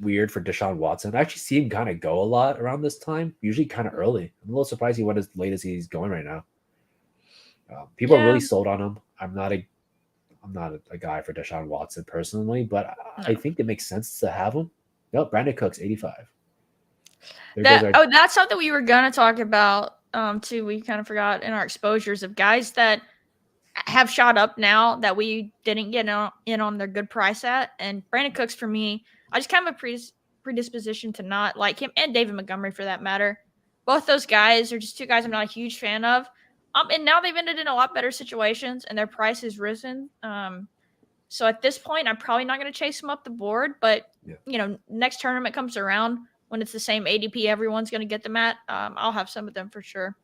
weird for Deshaun Watson. I actually see him kind of go a lot around this time, usually kind of early. I'm a little surprised he went as late as he's going right now. People are Yeah, really sold on him. I'm not a guy for Deshaun Watson personally, but I no. think it makes sense to have him. Nope, Brandon Cooks, 85. There goes our That's something we were gonna talk about too. We kind of forgot in our exposures of guys that have shot up now that we didn't get in on their good price at. And Brandon Cooks, for me, I just kind of a predisposition to not like him, and David Montgomery for that matter. Both those guys are just two guys I'm not a huge fan of. And now they've ended in a lot better situations, and their price has risen. So at this point, I'm probably not going to chase them up the board. But next tournament comes around when it's the same ADP, everyone's going to get them at. I'll have some of them for sure.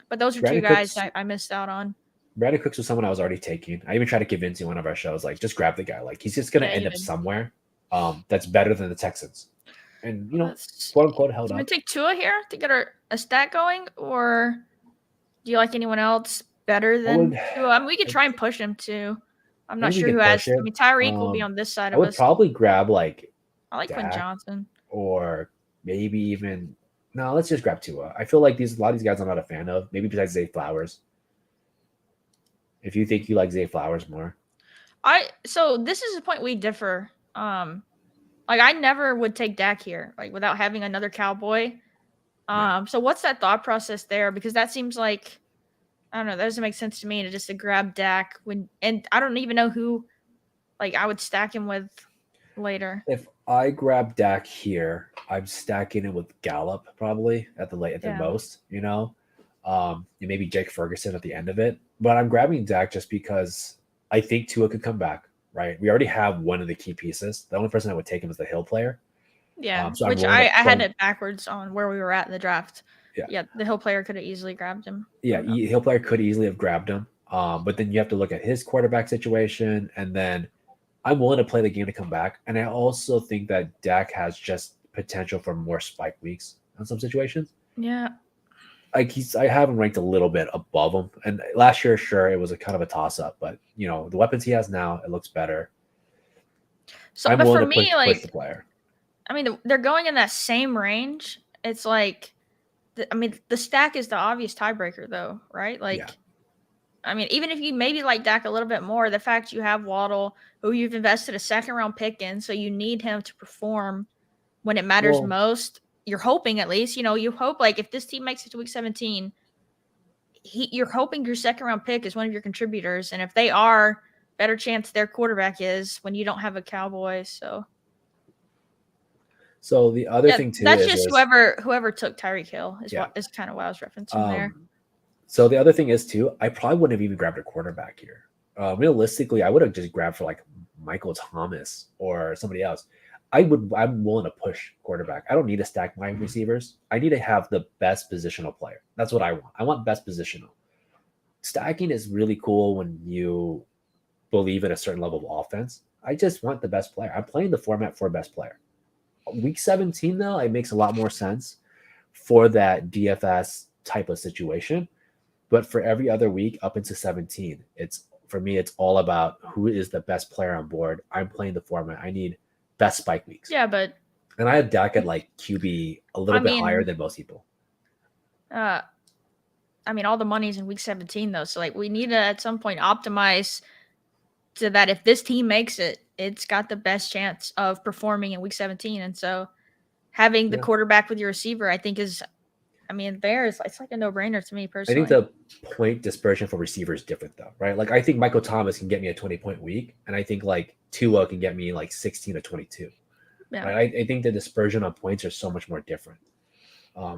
But those are two Brandon guys Cooks. I missed out on. Brandon Cooks was someone I was already taking. I even tried to convince you one of our shows, like, just grab the guy. Like, he's just going to end up somewhere that's better than the Texans. And, quote unquote, held up. Do we take Tua here to get a stat going? Or do you like anyone else better than Tua? I mean, we could try and push him too. I'm not sure who has. I mean, Tyreek will be on this side of us. I would probably grab, like, I like Quinn Johnson. Or maybe even. No, let's just grab Tua. I feel like a lot of these guys I'm not a fan of. Maybe besides Zay Flowers. If you think you like Zay Flowers more. So this is the point we differ. Like I never would take Dak here, like without having another Cowboy. So what's that thought process there? Because that seems like, I don't know, that doesn't make sense to me to grab Dak and I don't even know who, like I would stack him with. later. If I grab Dak here, I'm stacking it with Gallup probably at the Yeah. most, and maybe Jake Ferguson at the end of it. But I'm grabbing Dak just because I think Tua could come back. Right, we already have one of the key pieces. The only person I would take him is the Hill player. Yeah. So I'm Which willing I to had play. it backwards on where we were at in the draft. Yeah, Yeah, the Hill player could have easily grabbed him. yeah, Oh no. Hill player could easily have grabbed him. But then you have to look at his quarterback situation, and then I'm willing to play the game to come back. And I also think that Dak has just potential for more spike weeks in some situations. Yeah. I have him ranked a little bit above him. And last year, sure, it was a kind of a toss up, but the weapons he has now, it looks better. So, I'm but willing for to me, push the like, player. I mean, they're going in that same range. It's like, I mean, the stack is the obvious tiebreaker, though, right? Yeah. Like, I mean, even if you maybe like Dak a little bit more, the fact you have Waddle, who you've invested a second round pick in, so you need him to perform when it matters Well, most. You're hoping at least, you hope like if this team makes it to week 17, you're hoping your second round pick is one of your contributors. And if they are, better chance their quarterback is when you don't have a Cowboy. so the other Yeah, thing too that's is just whoever took Tyreek Hill is yeah. what is kind of what I was referencing there. So the other thing is too, I probably wouldn't have even grabbed a quarterback here. Realistically, I would have just grabbed for like Michael Thomas or somebody else. I'm willing to push quarterback. I don't need to stack my receivers. I need to have the best positional player. That's what I want. I want best positional. Stacking is really cool when you believe in a certain level of offense. I just want the best player. I'm playing the format for best player. Week 17 though, it makes a lot more sense for that DFS type of situation. But for every other week up into 17, it's all about who is the best player on board. I'm playing the format. I need best spike weeks. Yeah, but And I have Dak at like QB a little bit higher than most people. I mean, all the money's in week 17 though, so like we need to at some point optimize so that if this team makes it, it's got the best chance of performing in week 17. And so having the quarterback with your receiver, I think is, I mean, it's like a no brainer to me I personally. think the point dispersion for receivers is different though, right? Like I think Michael Thomas can get me a 20-point week, and I think like Tua can get me like 16 to 22. Yeah. Right? I think the dispersion on points are so much more different.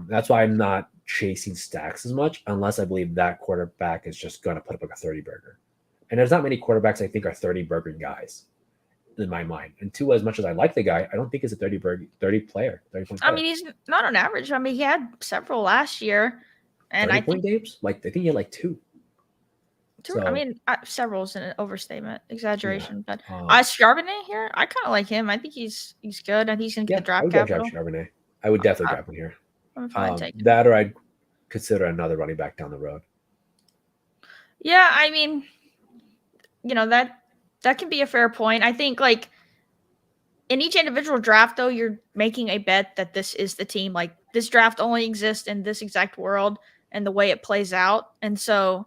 That's why I'm not chasing stacks as much unless I believe that quarterback is just going to put up like a 30 burger. And there's not many quarterbacks I think are 30 burger guys in my mind. And Tua, as much as I like the guy, I don't think he's a 30 point player. I mean, he's not on average. I mean, he had several last year, and 30 point games. Like I think he had like two. So, I mean, several is an overstatement, exaggeration. Yeah. But Charbonnet here, I kind of like him. I think he's good. I think he's gonna get the draft capital. Charbonnet. I would definitely grab him here. I'm fine taking that, or I'd consider another running back down the road. Yeah, I mean, that can be a fair point. I think like in each individual draft, though, you're making a bet that this is the team. Like this draft only exists in this exact world and the way it plays out, and so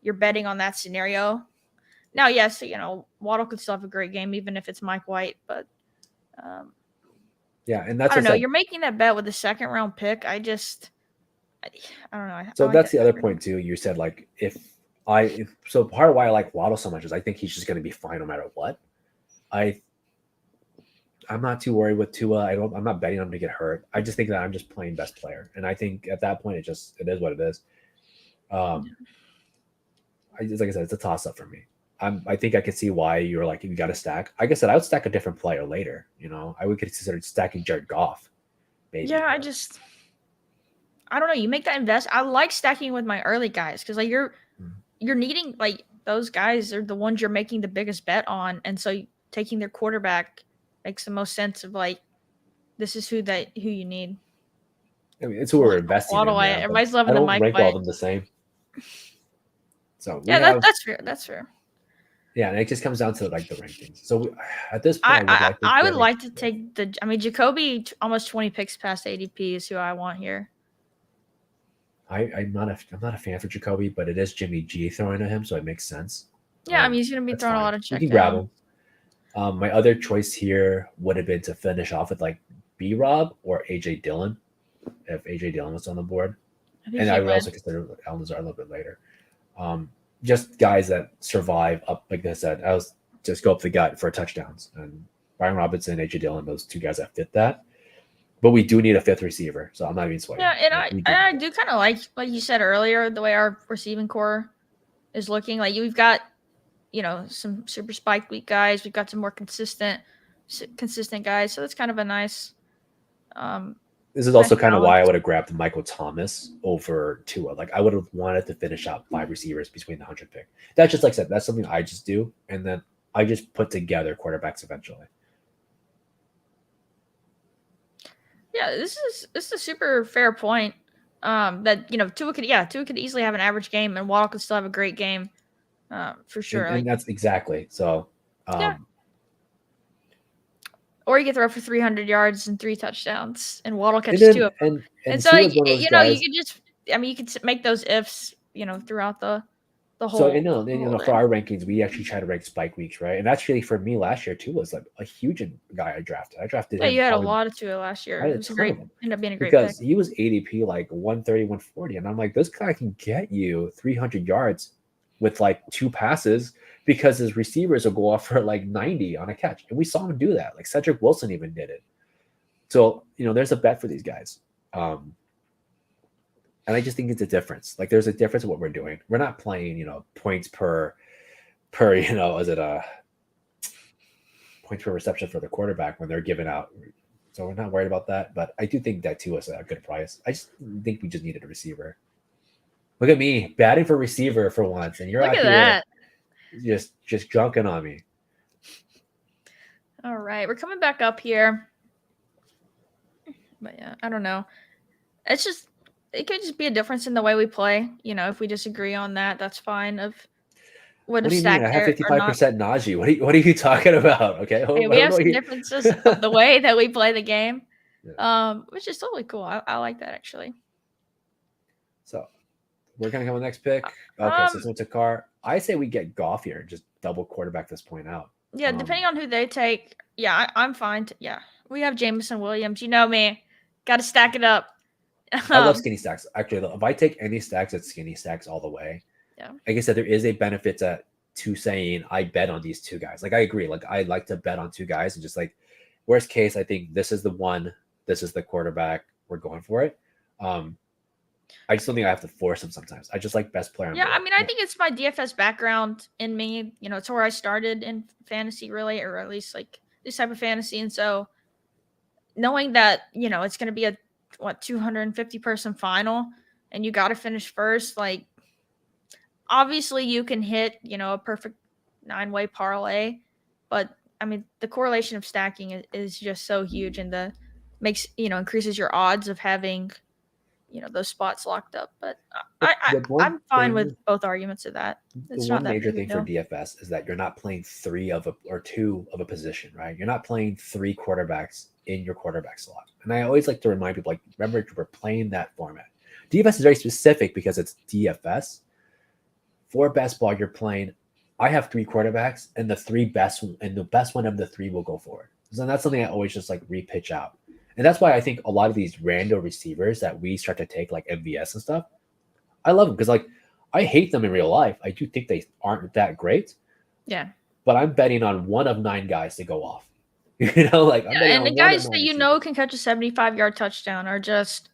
you're betting on that scenario. Now, yes, Waddle could still have a great game, even if it's Mike White, but yeah, and that's I don't know. You're making that bet with the second round pick. I don't know. So that's the other point too. You said like so part of why I like Waddle so much is I think he's just going to be fine no matter what. I'm not too worried with Tua. I'm not betting on him to get hurt. I just think that I'm just playing best player, and I think at that point it is what it is. Like I said, it's a toss up for me. I think I can see why you're like you got to stack. Like I said, I would stack a different player later. I would consider stacking Jared Goff. Maybe. Yeah, I don't know. You make that invest. I like stacking with my early guys because like you're needing like those guys are the ones you're making the biggest bet on, and so taking their quarterback makes the most sense of like this is who you need. I mean, it's who we're investing in. Everybody's loving the Mike rank White. all of them the same. So yeah, that's fair. That's fair. Yeah, and it just comes down to like the rankings. So at this point, I would like to take Jacoby almost 20 picks past ADP is who I want here. I'm not a fan for Jacoby, but it is Jimmy G throwing at him, so it makes sense. Yeah, I mean he's going to be throwing a lot of check. You can grab him. My other choice here would have been to finish off with like B-Rob or AJ Dillon, if AJ Dillon was on the board, and I would also consider Allen Lazard a little bit later. Just guys that survive up, like I said, I was just go up the gut for touchdowns, and Brian Robinson, AJ Dillon, those two guys that fit that. But we do need a fifth receiver, so I'm not even sweating. Yeah, and Like, we I need it. do kind of like you said earlier, the way our receiving core is looking. Like we've got some super spike week guys. We've got some more consistent guys. So that's kind of a um This is nice also kind of why I balance. would have grabbed Michael Thomas over Tua. Like I would have wanted to finish out 5 receivers between the 100 pick. That's just like I said. That's something I just do, and then I just put together quarterbacks eventually. Yeah, this is a super fair point. That Tua could easily have an average game, and Waddle could still have a great game. For sure. And Like that's exactly so. yeah, or you could throw for 300 yards and 3 touchdowns, and Waddle And catches two then of them. And so Tua like is one of those you guys. could just you could make those ifs throughout the So I whole know, the then, whole for day. our rankings, we actually try to rank spike weeks, right? And actually, for me last year too was like a huge guy I drafted. I drafted Yeah, him you had a probably. lot of Tua last year. I had It a was a ton of great them ended up being a great pick. because he was ADP like 130, 140, and I'm like, this guy can get you 300 yards with like 2 passes because his receivers will go off for like 90 on a catch, and we saw him do that. Like Cedric Wilson even did it. So there's a bet for these guys. And I just think it's a difference. Like there's a difference in what we're doing. We're not playing, points per, is it a points per reception for the quarterback when they're giving out. So we're not worried about that. But I do think that too is a good price. I just think we just needed a receiver. Look at me batting for receiver for once, and you're Look out at here that. just junking on me. All right, we're coming back up here. But yeah, I don't know. It could just be a difference in the way we play. If we disagree on that, that's fine. Of would What have do you mean? I stacked have there or not. 55% Najee. What are you talking about? Okay, I Hey, we don't have know. some differences of the way that we play the game, Yeah. which is totally cool. I like that actually. So we're gonna go with next pick. Okay, so Um, it's went to Carr. I say we get Goff here and just double quarterback this point out. yeah, depending on who they take, yeah, I'm fine. Yeah, we have Jameson Williams. You know me, got to stack it up. I love skinny stacks. Actually, if I take any stacks, it's skinny stacks all the way. Yeah. Like I said, there is a benefit to saying I bet on these two guys. Like I agree. Like I like to bet on two guys and just like worst case, I think this is the one. This is the quarterback. We're going for it. I just don't think I have to force them sometimes. I just like best player on Yeah, board. I mean, I think it's my DFS background in me. It's where I started in fantasy, really, or at least like this type of fantasy. And so, knowing that it's going to be a 250 person final, and you got to finish first, like obviously you can hit a perfect 9-way parlay, but I mean the correlation of stacking is just so huge, and the makes increases your odds of having those spots locked up. But The one I'm fine with thing, both arguments of that. the It's not one that major big of a thing for deal. DFS is that you're not playing three of a or two of a position, right? You're not playing three quarterbacks in your quarterback slot. And I always like to remind people, like, remember we're playing that format. DFS is very specific because it's DFS. For best ball, you're playing. I have three quarterbacks, and the best one of the three will go forward. So that's something I always just like repitch out. And that's why I think a lot of these random receivers that we start to take, like MVS and stuff, I love them because like I hate them in real life. I do think they aren't that great, Yeah. but I'm betting on one of 9 guys to go off. Like I'm Yeah, betting and the on one of guys nine that receivers. can catch a 75-yard touchdown are just,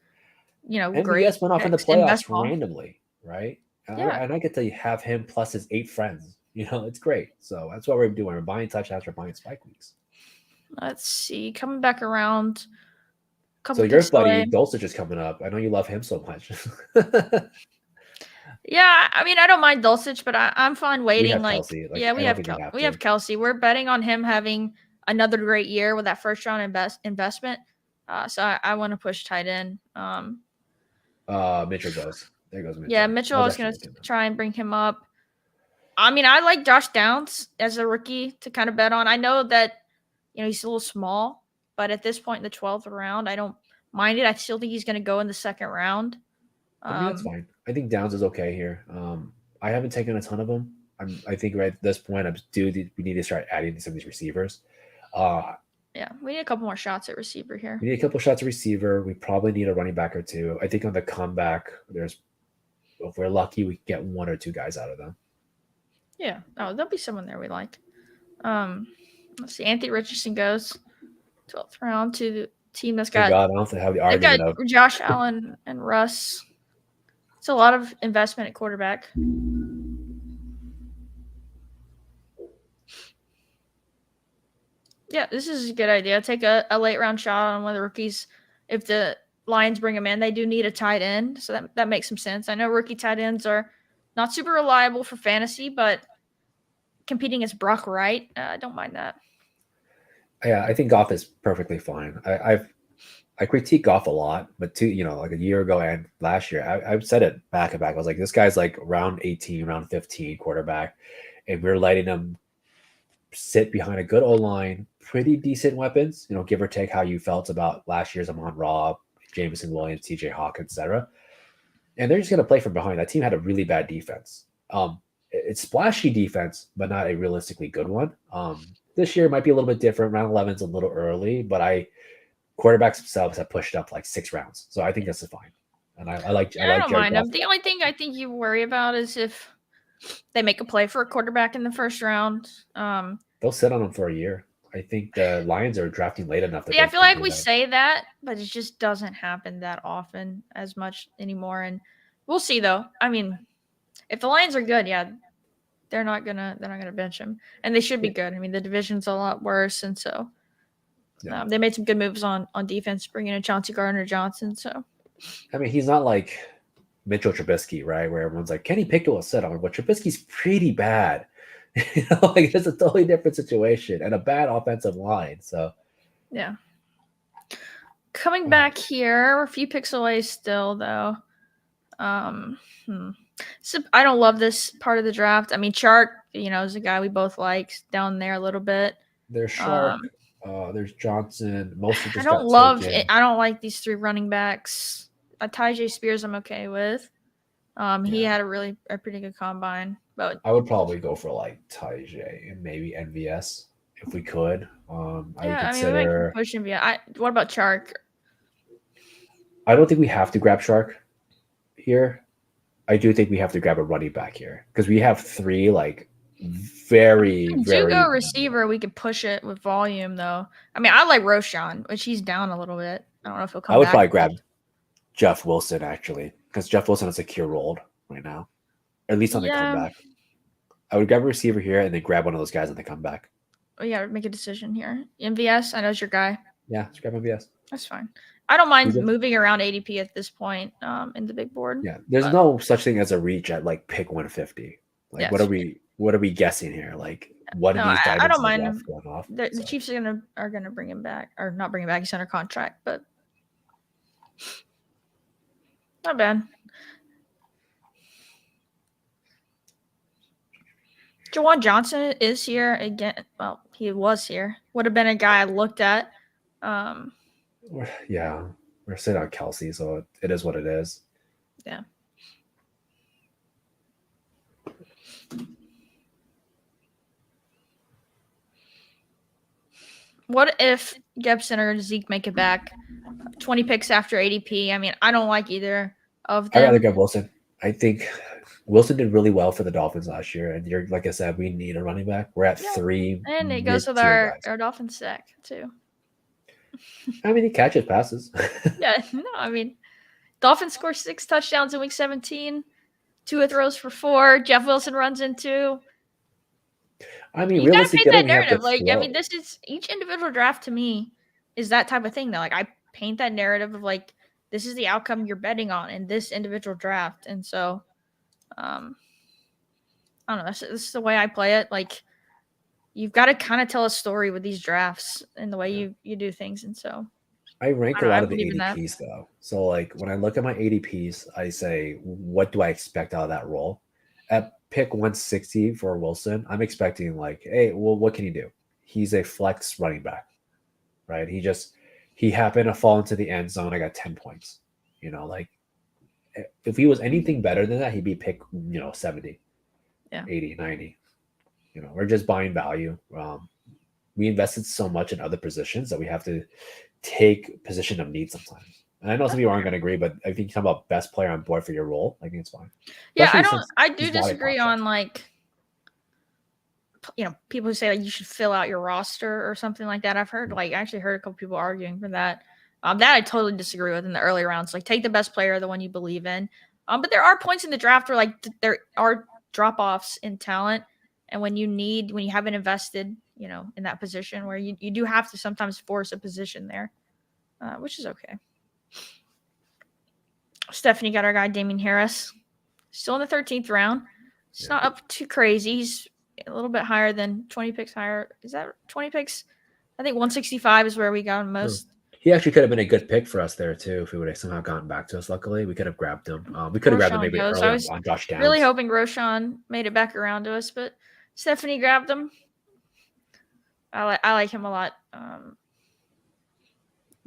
great MVS went off in the picks in playoffs best ball. randomly, right? Yeah. And I get to have him plus his 8 friends. It's great. So that's what we're doing. We're buying touchdowns. We're buying spike weeks. Let's see. Coming back around. So Couple your picks buddy away. Dulcich is coming up. I know you love him so much. Yeah, I mean, I don't mind Dulcich, but I'm fine We waiting. have Like, Kelsey. Like yeah, I don't think we have We to. have Kelsey. We're betting on him having another great year with that first round investment. So I want to push tight end. Mitchell goes. There goes Yeah, Mitchell. I Mitchell. I was was actually gonna looking at him. try and bring him up. I mean, I like Josh Downs as a rookie to kind of bet on. I know that he's a little small, but at this point in the 12th round, I don't mind it. I still think he's going to go in the second round. I mean, that's fine. I think Downs is okay here. I haven't taken a ton of them. I think right at this point, we need to start adding some of these receivers. Yeah, we need a couple more shots at receiver here. We need a couple shots of receiver. We probably need a running back or two. I think on the comeback, if we're lucky, we can get 1 or 2 guys out of them. Yeah. Oh, there'll be someone there we like. All Let's see. Anthony Richardson goes 12th round to the team that's Thank got God I don't have the they've got argument of Josh Allen and Russ. It's a lot of investment at quarterback. Yeah, this is a good idea. Take a late round shot on one of the rookies. If the Lions bring him in, they do need a tight end, so that makes some sense. I know rookie tight ends are not super reliable for fantasy, but competing against Brock Wright, I don't mind that. yeah, I think Goff is perfectly fine. I critique Goff a lot, but like a year ago and last year, I've said it back and back. I was like, this guy's like round 18, round 15 quarterback, and we're letting him sit behind a good O line, pretty decent weapons, give or take how you felt about last year's Amon Ra, Jameson Williams, TJ Hawk, etc. And they're just going to play from behind. That team had a really bad defense. It's splashy defense, but not a realistically good one. This year might be a little bit different. Round 11 is a little early, but quarterbacks themselves have pushed up like 6 rounds, so I think this is fine. And I like I don't Jared mind Goff. them. The only thing I think you worry about is if they make a play for a quarterback in the first round. They'll sit on them for a year. I think the Lions are drafting late enough that Yeah, I they feel can like do we that. say that, but it just doesn't happen that often as much anymore. And we'll see though. I mean, if the Lions are good, yeah, they're not gonna bench him, and they should be good. I mean, the division's a lot worse, and so they made some good moves on defense, bringing in Chauncey Gardner-Johnson. So I mean, he's not like Mitchell Trubisky, right? Where everyone's like, Kenny Pickett will sit on him, but Trubisky's pretty bad. Like it's a totally different situation and a bad offensive line. So yeah. Coming back here, we're a few picks away still, though. So I don't love this part of the draft. I mean, Chark, is a guy we both like down there a little bit. there's Shark, there's Johnson. Most of I just don't got love taken. it. I don't like these three running backs. Tyjae Spears, I'm okay with. He had a pretty good combine, but I would probably go for like Tyjae and maybe NVS if we could. I would yeah, I mean, we might keep consider. pushing. What about Chark? I don't think we have to grab Shark here. I do think we have to grab a running back here because we have three like very, If we do go receiver, we could push it with volume, though. I mean, I like Roshan, which he's down a little bit. I don't know if he'll come I would back. probably grab Jeff Wilson actually because Jeff Wilson is a secure role right now, at least on the comeback. I would grab a receiver here and then grab one of those guys on the comeback. Oh, yeah, make a decision here. MVS, I know it's your guy. Yeah, let's grab MVS. That's fine. I don't mind moving around ADP at this point in the big board. Yeah, there's no such thing as a reach at like pick 150. Like, yeah, what are we guessing here? Like, what are these diamonds I don't mind him going off? The Chiefs are gonna bring him back, or not bring him back. He's under contract, but not bad. Jawan Johnson is here again. Well, he was here. Would have been a guy I looked at. Yeah, we're sitting on Kelsey, so it is what it is. Yeah. What if Gibson or Zeke make it back 20 picks after ADP? I mean, I don't like either of them. I'd rather get Wilson. I think Wilson did really well for the Dolphins last year, and like I said, we need a running back. We're at 3, and it goes with our Dolphins stack too. I mean, he catches passes. Yeah, no, I mean, Dolphins score 6 touchdowns in Week 17. Tua throws for 4. Jeff Wilson runs in 2. I mean, you gotta paint that narrative. I mean, this is each individual draft to me is that type of thing. Though, like I paint that narrative of like this is the outcome you're betting on in this individual draft, and so, I don't know. This is the way I play it. Like you've got to kind of tell a story with these drafts and the way you do things, and so. I rank a lot of the ADPs though. So like when I look at my ADPs, I say, what do I expect out of that role? At pick 160 for Wilson, I'm expecting like, hey, well, what can he do? He's a flex running back, right? He happened to fall into the end zone. I got 10 points. Like if he was anything better than that, he'd be pick, 70, 80, 90. We're just buying value. We invested so much in other positions that we have to take position of need sometimes. And I know some people aren't going to agree, but I think you talk about best player on board for your role, I think it's fine. Yeah, I do disagree on like people who say like you should fill out your roster or something like that. I actually heard a couple people arguing for that. That I totally disagree with in the early rounds. Like take the best player, the one you believe in. But there are points in the draft where like there are drop offs in talent, and when you haven't invested, in that position where you do have to sometimes force a position there, which is okay. Stephanie got our guy Damien Harris, still in the 13th round. It's not up too crazy. He's a little bit higher than 20 picks higher. Is that 20 picks? I think 165 is where we got him most. He actually could have been a good pick for us there too if he would have somehow gotten back to us. Luckily, we could have grabbed him. We could have grabbed him maybe early on Josh Downs. Really hoping Roshan made it back around to us, but Stephanie grabbed him. I like him a lot.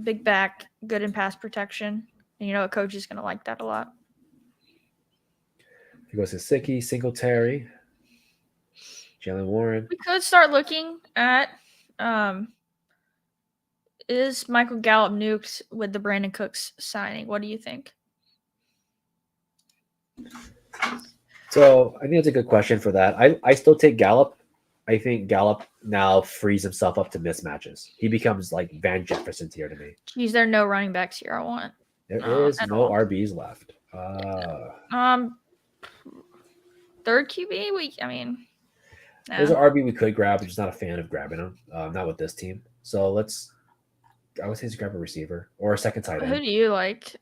Big back, good in pass protection. And a coach is going to like that a lot. He goes to Sicky, Singletary, Jalen Warren. We could start looking at is Michael Gallup nuked with the Brandon Cooks signing? What do you think? So I think that's a good question for that. I still take Gallup. I think Gallup now frees himself up to mismatches. He becomes like Van Jefferson tier to me. Geez, there are no running backs here I want. There is no RBs left. Third QB? There's an RB we could grab. I'm just not a fan of grabbing him. Not with this team. So I would say grab a receiver or a second tight end. Who do you like?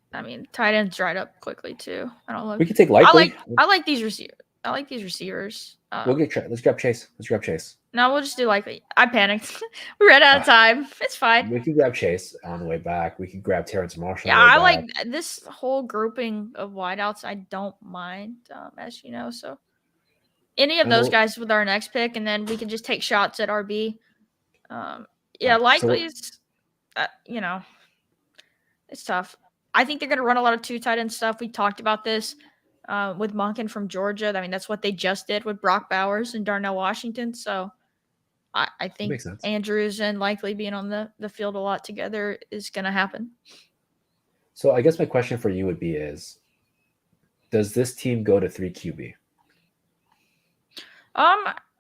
Tight ends dried up quickly too. I don't love. We could take Likely. I like these receivers. Let's grab Chase. No, we'll just do Likely. I panicked. We ran out of time. It's fine. We can grab Chase on the way back. We can grab Terrence Marshall. Yeah, I like this whole grouping of wideouts. I don't mind, as you know. So any of those guys with our next pick, and then we can just take shots at RB. Likely is, it's tough. I think they're going to run a lot of two tight end stuff. We talked about this. With Monken from Georgia. That's what they just did with Brock Bowers and Darnell Washington. So I think Andrews and Likely being on the field a lot together is going to happen. So I guess my question for you would be does this team go to 3 QB?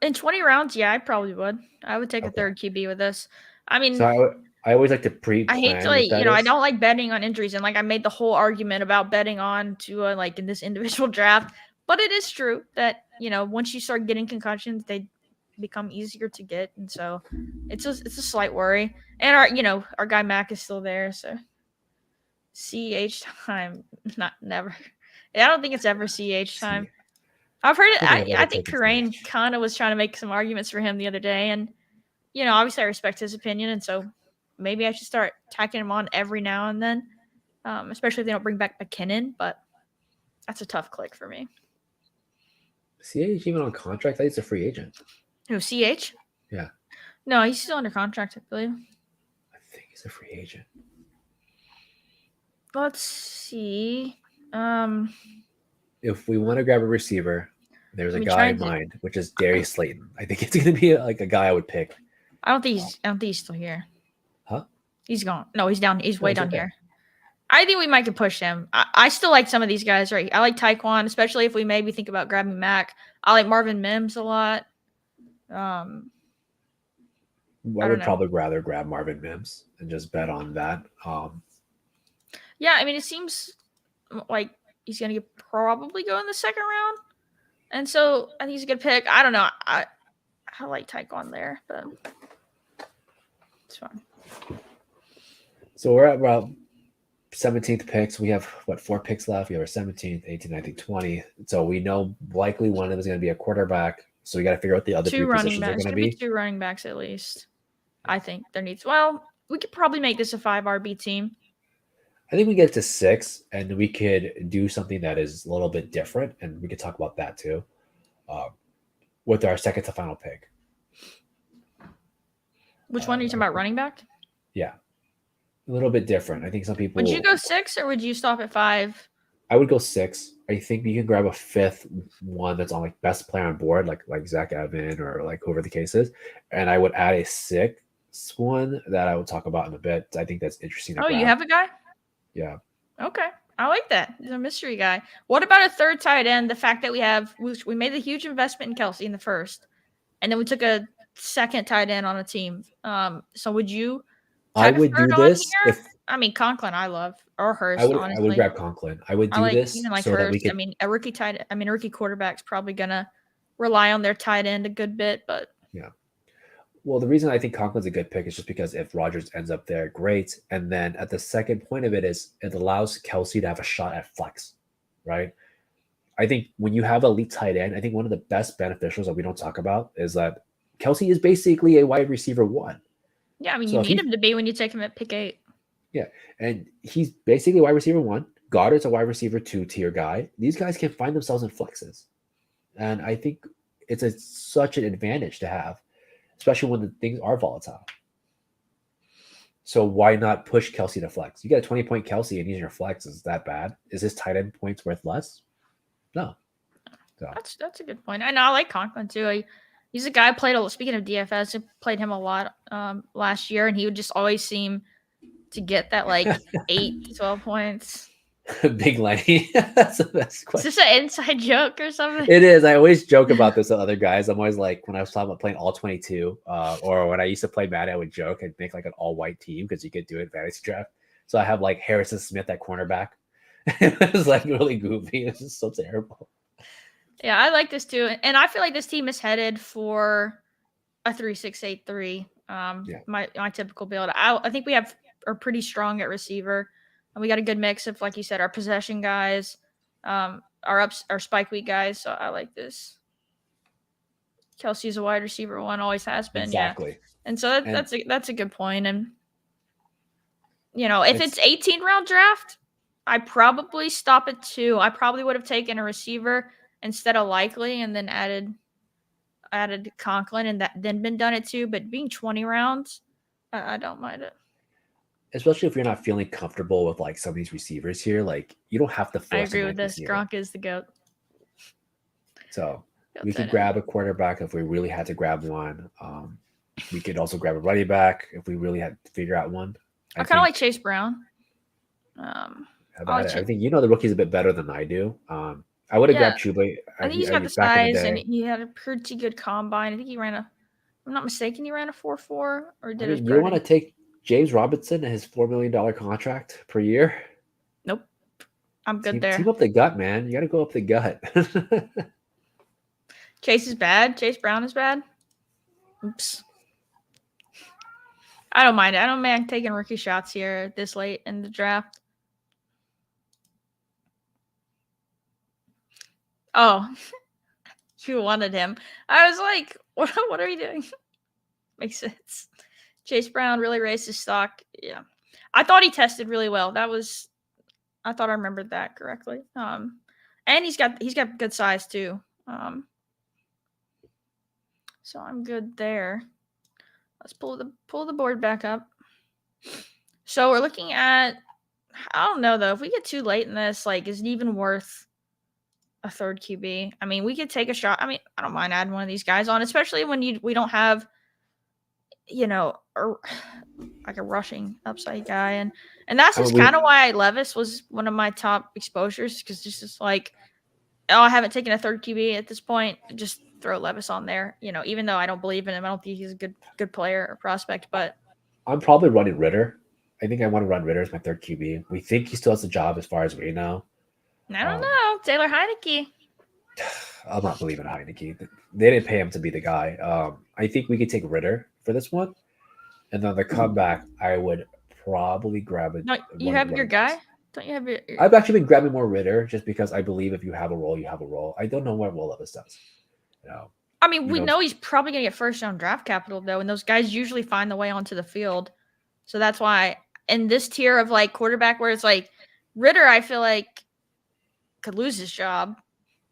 In 20 rounds, yeah, I probably would. I would take a third QB with this. So I always like to pre-plan. I hate to, I don't like betting on injuries. And I made the whole argument about betting on Tua, in this individual draft. But it is true that, once you start getting concussions, they become easier to get. And so it's a slight worry. And our guy Mac is still there. So CH time, never. I don't think it's ever CH time. I've heard it. I think Karain kind of was trying to make some arguments for him the other day. And, obviously I respect his opinion. And so maybe I should start tacking him on every now and then, especially if they don't bring back McKinnon. But that's a tough click for me. CH even on contract? I think he's a free agent. Who, CH? Yeah. No, he's still under contract, I believe. I think he's a free agent. Let's see. If we want to grab a receiver, there's a guy in mind, which is Darius Slayton. I think it's going to be a guy I would pick. I don't think he's still here. Huh? He's gone. No, he's down. He's way down here. I think we might could push him. I still like some of these guys, right? I like Tyquan, especially if we maybe think about grabbing Mac. I like Marvin Mims a lot. I would probably rather grab Marvin Mims and just bet on that. Yeah, it seems like he's going to probably go in the second round. And so I think he's a good pick. I don't know. I like Tyquan there, but it's fine. So we're at about 17th picks. We have 4 picks left. We have our 17th, 18, 19, 20. So we know likely one of them is going to be a quarterback. So we got to figure out the other 3 positions are going to be. 2 running backs at least. I think there needs. Well, we could probably make this a 5 RB team. I think we get to 6, and we could do something that is a little bit different, and we could talk about that too, with our second to final pick. Which one are you talking about? Running back? Yeah, a little bit different. I think some people. Would you go 6 or would you stop at 5? I would go 6. I think you can grab a 5th one that's on best player on board, like Zach Evan or whoever the case is, and I would add a 6th one that I will talk about in a bit. I think that's interesting. Oh, you have a guy? Yeah. Okay. I like that. He's a mystery guy. What about a third tight end? The fact that we made the huge investment in Kelsey in the first, and then we took a second tight end on a team. So would you I tag a would do third on this here? if I mean, Conklin, I love, or I Hurst, would I would honestly. grab Conklin. I would I do like this even like so that we Hurst. I could. mean, a rookie quarterback's probably gonna rely on their tight end a good bit, but Yeah. Well, the reason I think Conklin's a good pick is just because if Rogers ends up there, great. And then at the second point of it is it allows Kelsey to have a shot at flex, right? I think when you have a elite tight end, I think one of the best beneficials that we don't talk about is that Kelsey is basically a wide receiver one. yeah, I mean, you So if need he, him to be when you take him at pick 8. yeah, and he's basically a wide receiver one. Goddard's a wide receiver two tier guy. These guys can find themselves in flexes, and I think such an advantage to have, especially when the things are volatile. So why not push Kelsey to flex? You got a 20-point Kelsey and using your flex is that bad? Is his tight end points worth less? No. So That's a good point. And I like Conklin too. He's a guy I played a speaking of DFS, I played him a lot last year, and he would just always seem to get that like 8 to 12 points. Big Lenny. That's the best Is question. this an inside joke or something? It is. I always joke about this with other guys. I'm always like, when I was talking about playing all 22, or when I used to play Madden, I would joke I'd make like an all white team because you could do it in fantasy draft. So I have like Harrison Smith at cornerback. It was like really goofy. It's just so terrible. Yeah, I like this too, and I feel like this team is headed for a 3-6-8-3. Yeah. My typical build. I think we are pretty strong at receiver, and we got a good mix of, like you said, our possession guys, our spike week guys. So I like this. Kelsey's a wide receiver one, always has been, yeah. Exactly. And so And that's a good point. And if it's 18 round draft, I probably stop at 2. I probably would have taken a receiver instead of Likely, and then added Conklin, and then been done at 2. But being 20 rounds, I don't mind it. especially if you're not feeling comfortable with like some of these receivers here, like you don't have to I force a agree with ninth this. receiver. Gronk is the GOAT. So Goat we could tight end. grab a quarterback if we really had to grab one. We could also grab a running back if we really had to figure out one. I kind of like Chase Brown. I think you know the rookie's a bit better than I do. I would have Yeah, grabbed Chuba. I think he's got the back in the size, and day. he had a pretty good combine. I think he ran a, if I'm not mistaken, he ran a 4.4, or I did his mean, you want to pro day? take James Robinson and his $4 million contract per year? Nope, I'm good Team there. up the gut, man. You got to go up the gut. Chase is bad. Chase Brown is bad. Oops. I don't mind it. I don't mind taking rookie shots here this late in the draft. Oh, you wanted him. I was like, what are you doing? Makes sense. Chase Brown really raised his stock. Yeah. I thought he tested really well. I thought I remembered that correctly. And he's got good size too. So I'm good there. Let's pull the board back up. So we're looking at, I don't know though, if we get too late in this, like, is it even worth a third QB? I mean, we could take a shot. I mean, I don't mind adding one of these guys on, especially when we don't have, like a rushing upside guy, and that's just kind of why Levis was one of my top exposures, because just like, I haven't taken a third QB at this point. Just throw Levis on there. Even though I don't believe in him, I don't think he's a good player or prospect. But I'm probably running Ritter. I think I want to run Ritter as my third QB. We think he still has a job as far as we know. I don't know. Taylor Heineke. I'm not believing Heineke. They didn't pay him to be the guy. I think we could take Ritter for this one. And then the comeback, I would probably grab it. No, you have your guy? Don't you have your... I've actually been grabbing more Ritter just because I believe if you have a role, you have a role. I don't know what Will Levis does. I mean, we know he's probably going to get first-round draft capital, though, and those guys usually find the way onto the field. So that's why in this tier of, like, quarterback where it's like Ritter, I feel like could lose his job,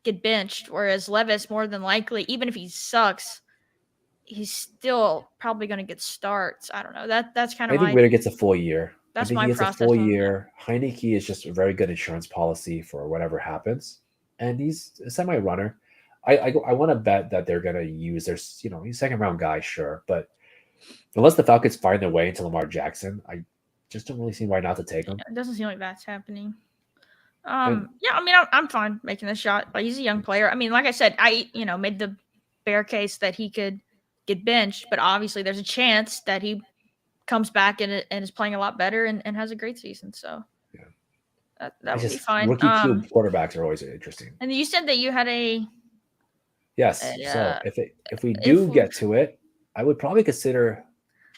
get benched, whereas Levis, more than likely, even if he sucks, he's still probably going to get starts. I don't know. That's kind of I think Ritter gets a full year. That's I think my he gets process a full year. Heineke is just a very good insurance policy for whatever happens, and he's a semi-runner. I want to bet that they're going to use their, he's second round guy, sure, but unless the Falcons find their way into Lamar Jackson, I just don't really see why not to take him. It doesn't seem like that's happening. Yeah, I mean, I'm fine making this shot. Like, he's a young player. I mean, like I said, I made the bear case that he could get benched, but obviously there's a chance that he comes back and is playing a lot better and has a great season. So Yeah. that It's would be just fine. rookie Q quarterbacks are always interesting. And you said that you had Yes. a So if we if do get to it, I would probably consider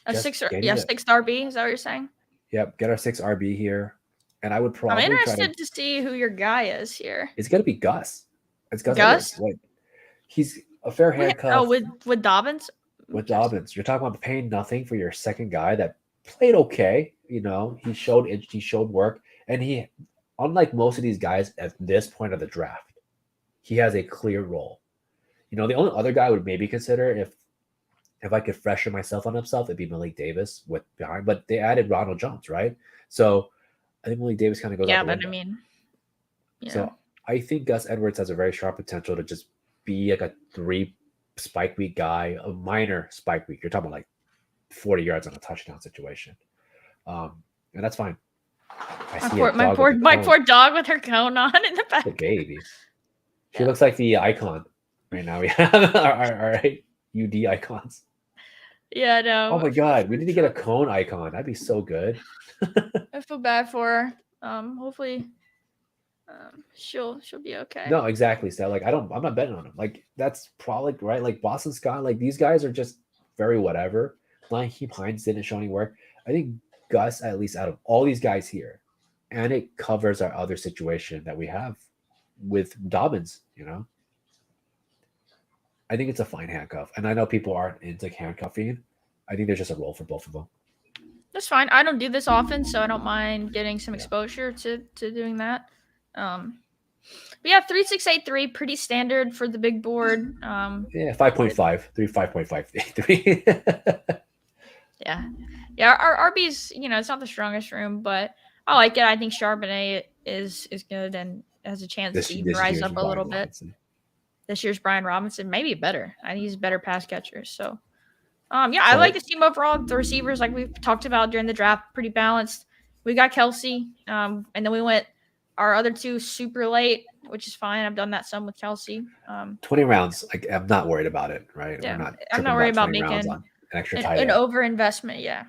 a just six or getting it. 6 RB. Is that what you're saying? Yep, get our 6 RB here. And I would I'm probably try to. interested to see who your guy is here. It's gonna be Gus. It's Gus Edwards. Gus? Like he's a fair handcuff with Dobbins? with Dobbins. You're talking about paying nothing for your second guy that played okay. You know, he showed work, and he, unlike most of these guys at this point of the draft, he has a clear role. You know, the only other guy I would maybe consider if I could freshen myself on himself, it'd be Malik Davis with behind. But they added Ronald Jones, right? So I think Malik Davis kind of goes out the window. I mean, So I think Gus Edwards has a very strong potential to just be like a 3 spike week guy, a minor spike week. You're talking about like 40 yards on a touchdown situation. And that's fine. My poor dog with her cone on in the back. The baby. She looks like the icon right now. We have our UD icons. Yeah, no. Oh my god, we need to get a cone icon. That'd be so good. I feel bad for her. Hopefully, she'll be okay. No, exactly. So like, I'm not betting on him. Like that's probably right. Like Boston Scott, like these guys are just very whatever. Lakeem Hines didn't show any work. I think Gus, at least out of all these guys here, and it covers our other situation that we have with Dobbins. You know, I think it's a fine handcuff, and I know people aren't into handcuffing. I think there's just a role for both of them. That's fine. I don't do this often, so I don't mind getting some exposure to doing that. But yeah, 3683, pretty standard for the big board. Yeah, 5.5, 5.53. Yeah. Our RB's, it's not the strongest room, but I like it. I think Charbonnet is good and has a chance to even rise up a little bit. This year's Brian Robinson, maybe better. I think he's a better pass catcher. So, I like the team overall. The receivers, like we've talked about during the draft, pretty balanced. We got Kelsey, and then we went our other 2 super late, which is fine. I've done that some with Kelsey. 20 rounds, I'm not worried about it, right? Yeah, I'm not worried about making an extra tight an over investment. Yeah,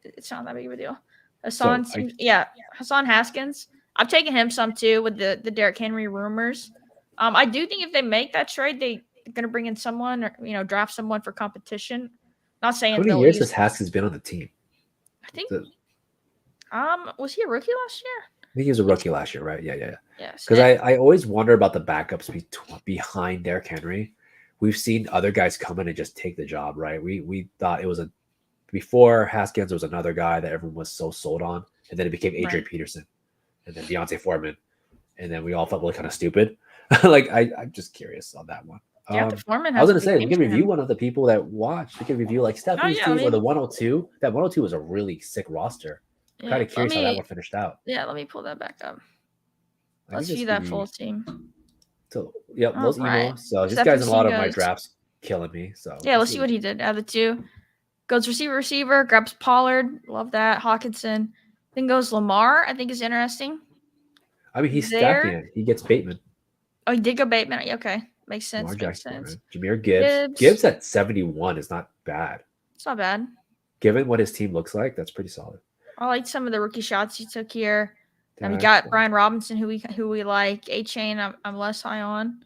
it's not that big of a deal. Hassan Haskins. I'm taking him some too with the Derrick Henry rumors. I do think if they make that trade, they're going to bring in someone or draft someone for competition. Not saying how many years has Haskins been on the team? I think. Was he a rookie last year? I think he was a rookie last year, right? Yeah. Yes. Because I always wonder about the backups behind Derrick Henry. We've seen other guys come in and just take the job, right? We thought it was before Haskins, there was another guy that everyone was so sold on, and then it became Adrian Peterson, and then Deontay Foreman, and then we all felt really kind of stupid. Like I'm just curious on that one. Foreman. I was going to say we can review one of the people that watched. We can review like Stephanie's team or the 102. That 102 was a really sick roster. I'm kind of curious how that one finished out. Yeah, let me pull that back up. Let's view that full team. So those emo. So this guy's in a lot of my drafts killing me. So yeah, let's see what he did. Out of the 2, goes receiver, grabs Pollard. Love that. Hawkinson. Then goes Lamar. I think is interesting. I mean, he's stacking it. He gets Bateman. Oh, he did go Bateman. Okay, makes sense. Jameer Gibbs. Gibbs at 71 is not bad. It's not bad. Given what his team looks like, that's pretty solid. I like some of the rookie shots he took here. And we got Brian Robinson, who we like. A-Chain, I'm less high on.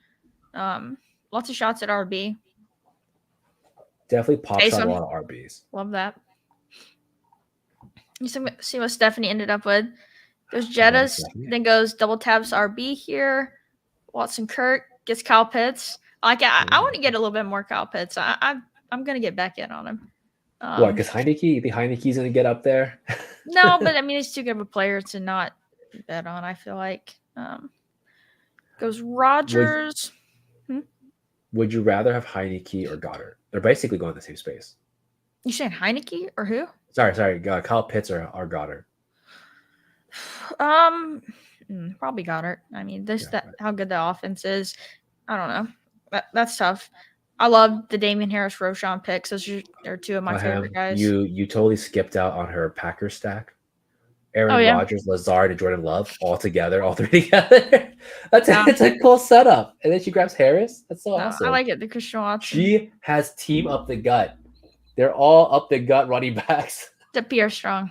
Lots of shots at RB. Definitely pops out a lot of RBs. Love that. You see what Stephanie ended up with. Goes Jettas, then goes double taps RB here. Watson Kirk gets Kyle Pitts. I want to get a little bit more Kyle Pitts. I'm gonna get back in on him. What? Because Heineke's gonna get up there. No, but I mean he's too good of a player to not bet on. I feel like goes Rodgers. Would you rather have Heineke or Goddard? They're basically going the same space. You saying Heineke or who? Sorry, Kyle Pitts or Goddard. Probably Goddard. I mean, how good the offense is. I don't know. That's tough. I love the Damian Harris Roschon picks. Those are 2 of my favorite guys. You totally skipped out on her Packers stack. Aaron Oh yeah. Rodgers, Lazard, and Jordan Love all together, all three together. Yeah. It's a cool setup. And then she grabs Harris. That's so No, I awesome. like it. The Christian Watson. She has team up the gut. They're all up the gut running backs. The Pierre Strong.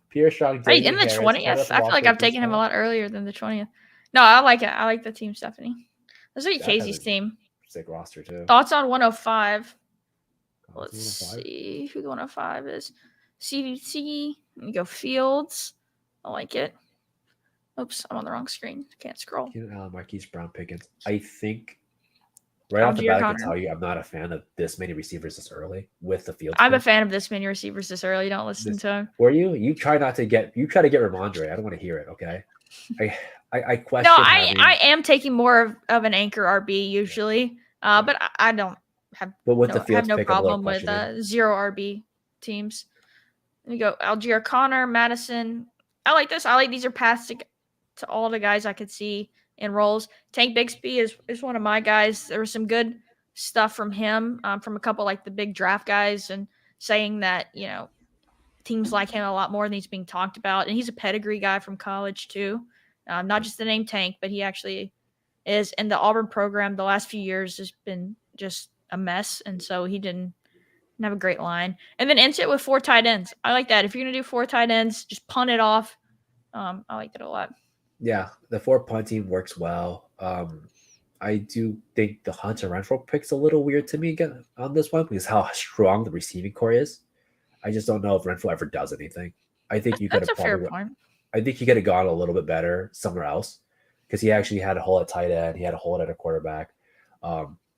Pierre Strong, Right Damien in the Harris, Kenneth 20th. I feel like Walker, I've taken him a Gustav. lot earlier than the 20th. No, I like it. I like the team, Stephanie. Let's look at Steph has Casey's a team. sick roster too. Thoughts on 105? Oh, Let's 205. see who the 105 is. CVT. Let me go Fields. I like it. Oops, I'm on the wrong screen. Can't scroll. Keenan Allen, Marquise Brown, Pickens. I think right off the Algier bat, I can Connor. tell you I'm not a fan of this many receivers this early with the field. I'm a fan of this many receivers this early. Don't listen to him. Were you? You try to get Ramondre. I don't want to hear it. Okay. I question. No, having, I am taking more of an anchor RB usually, but I don't have. But with no, the I field have no pick, I'm a little problem with questioning. 0 RB teams. We go Algier Connor, Madison. I like this. I like these are paths to all the guys I could see in roles. Tank Bixby is one of my guys. There was some good stuff from him, from a couple like the big draft guys, and saying that teams like him a lot more than he's being talked about. And he's a pedigree guy from college too, not just the name Tank, but he actually is. And the Auburn program the last few years has been just a mess, and so he didn't have a great line. And then ends it with 4 tight ends. I like that. If you're gonna do 4 tight ends, just punt it off. I like that a lot. Yeah, the 4 punting works well. I do think the Hunter Renfro pick's a little weird to me again on this one because how strong the receiving core is. I just don't know if Renfro ever does anything. I think you could That's have a fair probably. point. I think he could have gone a little bit better somewhere else because he actually had a hole at tight end. He had a hole at a quarterback.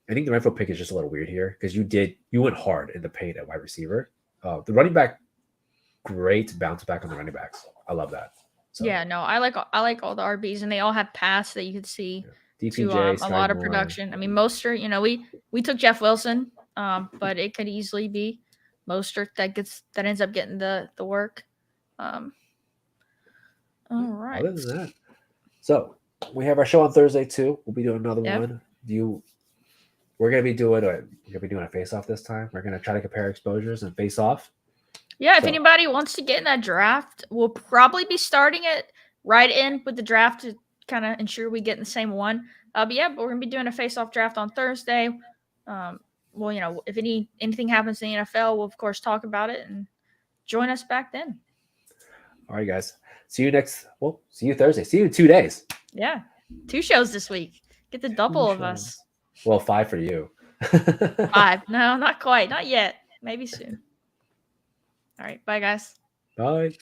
I think the Renfro pick is just a little weird here because you went hard in the paint at wide receiver. The running back, great bounce back on the running backs. I love that. So, yeah, no, I like all the RBs, and they all have paths that you could see DPJ, to a lot of production. I mean, Mostert, we took Jeff Wilson, but it could easily be Mostert that ends up getting the work. All right. Other than that, so we have our show on Thursday too. We'll be doing another one. We're gonna be doing a face off this time. We're gonna try to compare exposures and face off. Yeah, if anybody wants to get in that draft, we'll probably be starting it right in with the draft to kind of ensure we get in the same one. But we're gonna be doing a face-off draft on Thursday. Well, if anything happens in the NFL, we'll of course talk about it and join us back then. All right, guys. See you Thursday. See you in 2 days. Yeah, 2 shows this week. Get the double of us. Well, 5 for you. 5. No, not quite. Not yet. Maybe soon. All right. Bye, guys. Bye.